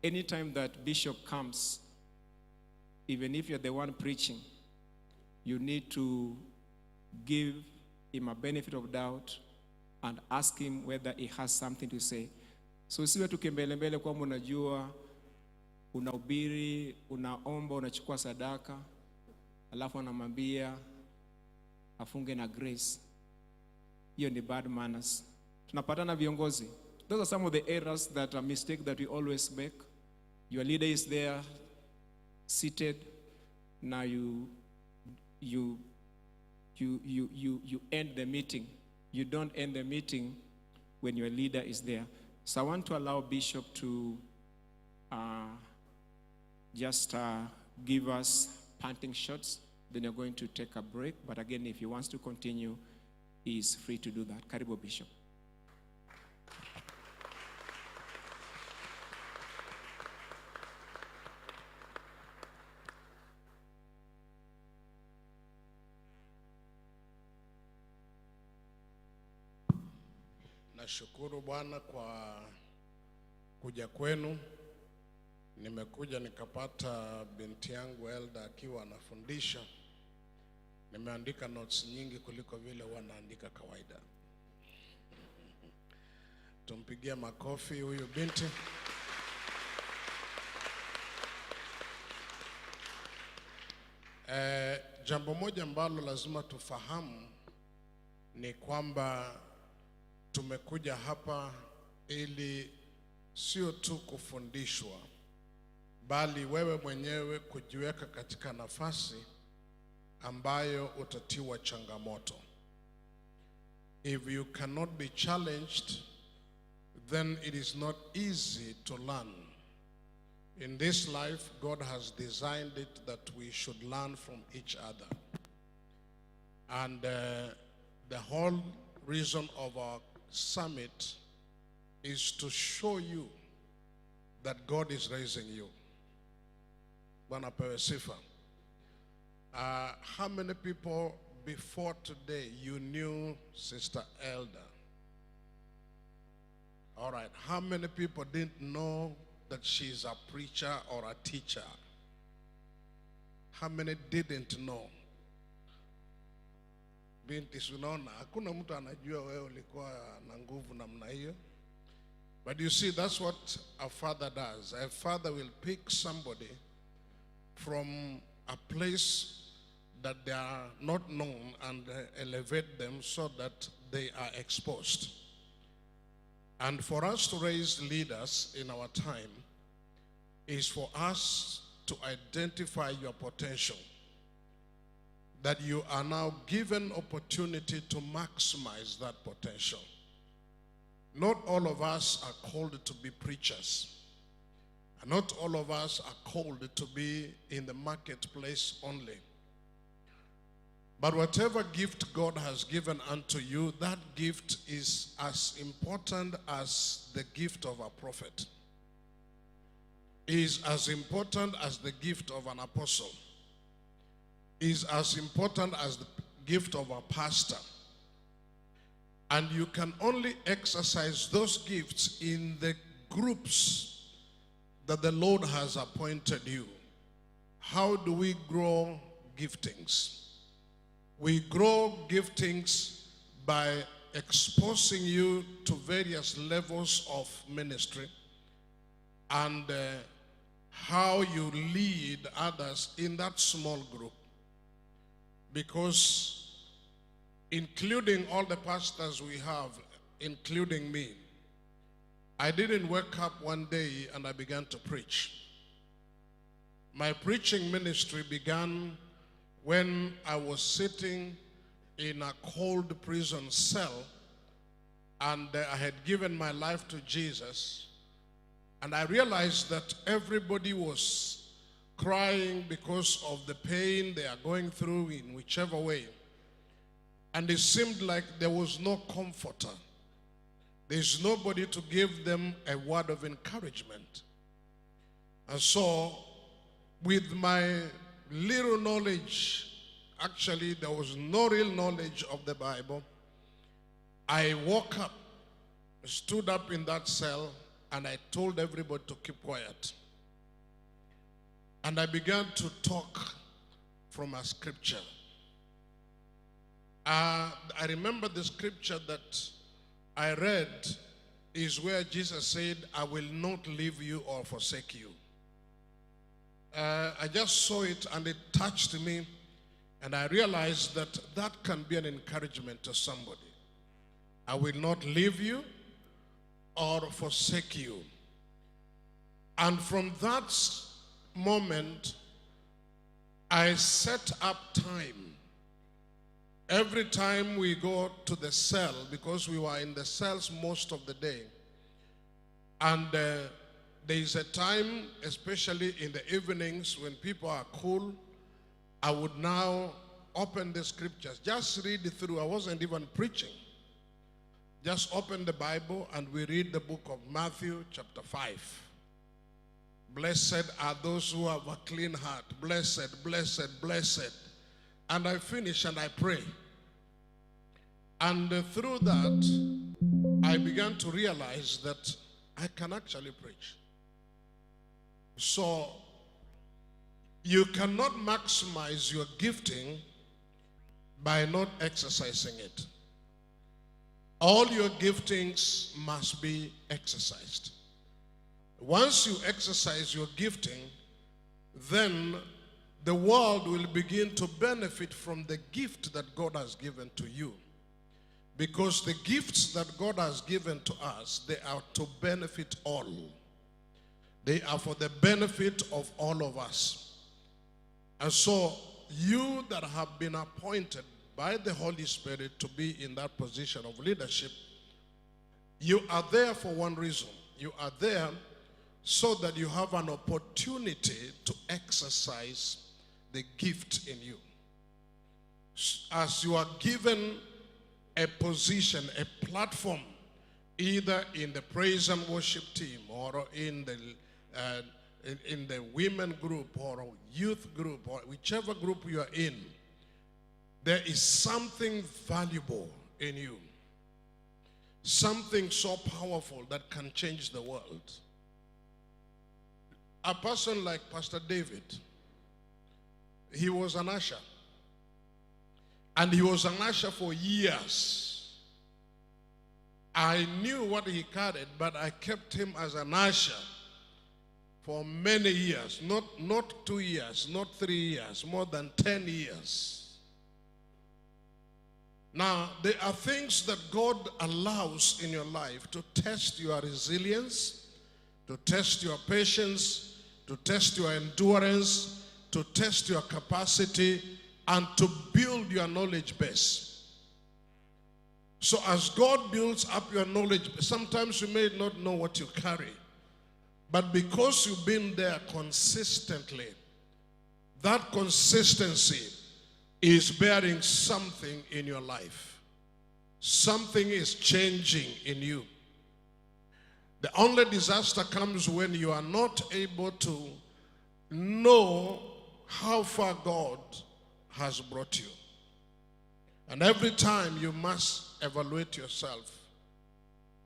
anytime that bishop comes, even if you're the one preaching, you need to give him a benefit of doubt and ask him whether he has something to say. So usiwe tu kimbelembele kwamba unajua, unahubiri, unaomba, unachukua sadaka, alafu anamwambia afunge na grace. Hiyo ni bad manners. Tunapatana viongozi. Those are some of the errors that are mistake that we always make. Your leader is there, seated. Now you end the meeting. You don't end the meeting when your leader is there. So I want to allow Bishop to just give us panting shots. Then you're going to take a break. But again, if he wants to continue, he is free to do that. Karibu, Bishop. Nashukuru Bwana kwa kuja kwenu. Nimekuja nikapata binti yangu Eldah akiwa anafundisha, Nimeandika notes nyingi kuliko vile wanaandika kawaida. Tumpigie makofi huyu binti. Jambo moja ambalo lazima tufahamu ni kwamba tumekuja hapa ili sio tu kufundishwa, bali wewe mwenyewe kujiweka katika nafasi ambayo utatiwa changamoto. If you cannot be challenged, then it is not easy to learn. In this life, God has designed it that we should learn from each other. And the whole reason of our summit is to show you that God is raising you. Bwana pewe sifa. How many people before today you knew Sister Eldah? All right. How many people didn't know that she's a preacher or a teacher? How many didn't know? Binti, unaona hakuna mtu anajua wewe ulikuwa na nguvu namna hiyo. But you see, that's what a father does. A father will pick somebody from a place that they are not known and elevate them so that they are exposed. And for us to raise leaders in our time is for us to identify your potential, that you are now given opportunity to maximize that potential. Not all of us are called to be preachers. And not all of us are called to be in the marketplace only. But whatever gift God has given unto you, that gift is as important as the gift of a prophet, is as important as the gift of an apostle, is as important as the gift of a pastor. And you can only exercise those gifts in the groups that the Lord has appointed you. How do we grow giftings? We grow giftings by exposing you to various levels of ministry and how you lead others in that small group. Because including all the pastors we have, including me, I didn't wake up one day and I began to preach. My preaching ministry began when I was sitting in a cold prison cell and I had given my life to Jesus, and I realized that everybody was crying because of the pain they are going through in whichever way. And it seemed like there was no comforter. There's nobody to give them a word of encouragement. And so, with my little knowledge, actually there was no real knowledge of the Bible, I woke up, stood up in that cell, and I told everybody to keep quiet. And I began to talk from a scripture. I remember the scripture that I read is where Jesus said, I will not leave you or forsake you. I just saw it and it touched me, and I realized that that can be an encouragement to somebody. I will not leave you or forsake you. And from that moment, I set up time. Every time we go to the cell, because we were in the cells most of the day, and there is a time, especially in the evenings when people are cool, I would now open the scriptures, just read it through. I wasn't even preaching. Just open the Bible and we read the book of Matthew chapter 5. Blessed are those who have a clean heart. Blessed, blessed, blessed. And I finish and I pray. And through that, I began to realize that I can actually preach. So, you cannot maximize your gifting by not exercising it. All your giftings must be exercised. Once you exercise your gifting, then the world will begin to benefit from the gift that God has given to you. Because the gifts that God has given to us, they are to benefit all. They are for the benefit of all of us. And so, you that have been appointed by the Holy Spirit to be in that position of leadership, you are there for one reason. You are there so that you have an opportunity to exercise the gift in you. As you are given a position, a platform, either in the praise and worship team or in the women group or youth group or whichever group you are in, there is something valuable in you. Something so powerful that can change the world. A person like Pastor David, he was an usher. And he was an usher for years. I knew what he carried, but I kept him as an usher for many years. Not 2 years, not 3 years, more than 10 years. Now, there are things that God allows in your life to test your resilience, to test your patience, to test your endurance, to test your capacity, and to build your knowledge base. So as God builds up your knowledge, sometimes you may not know what you carry, but because you've been there consistently, that consistency is bearing something in your life. Something is changing in you. The only disaster comes when you are not able to know how far God has brought you. And every time you must evaluate yourself.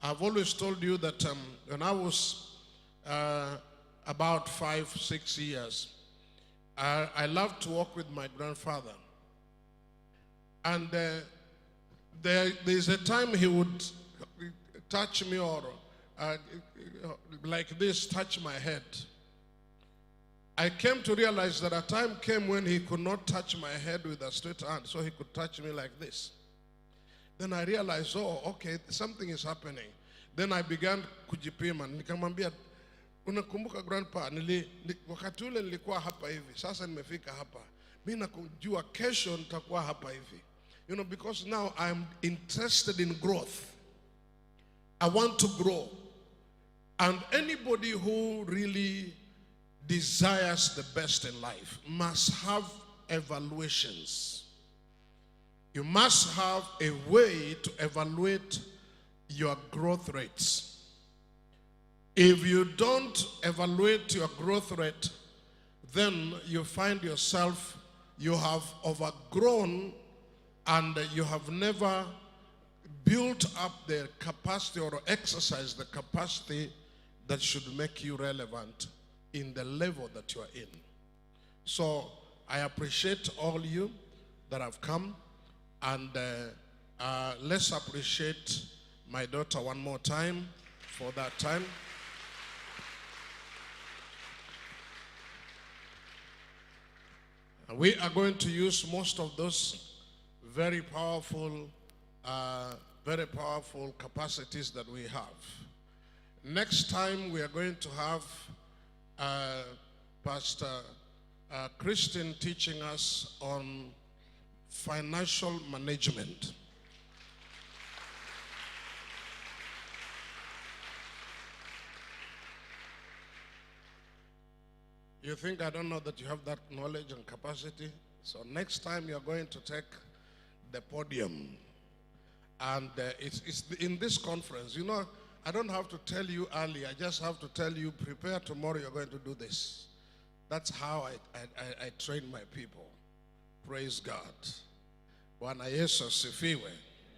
I've always told you that when I was about 5-6 years, I loved to walk with my grandfather. And there's a time he would touch me or like this, touch my head. I came to realize that a time came when he could not touch my head with a straight hand, so he could touch me like this. Then I realized, oh, okay, something is happening. Then I began kujipima. Nikamwambia, unakumbuka grandpa, wakati ule nilikuwa hapa hivi, sasa nimefika hapa. Mimi nakujua kesho nitakuwa hapa hivi. You know, because now I'm interested in growth. I want to grow. And anybody who really desires the best in life must have evaluations. You must have a way to evaluate your growth rates. If you don't evaluate your growth rate, then you find yourself, you have overgrown and you have never built up the capacity or exercised the capacity that should make you relevant in the level that you are in. So I appreciate all you that have come, and let's appreciate my daughter one more time for that time. We are going to use most of those very powerful capacities that we have. Next time we are going to have Pastor Christine teaching us on financial management. You think I don't know that you have that knowledge and capacity? So next time you're going to take the podium. And it's in this conference. You know, I don't have to tell you early. I just have to tell you, prepare tomorrow, you're going to do this. That's how I train my people. Praise God. Bwana Yesu asifiwe.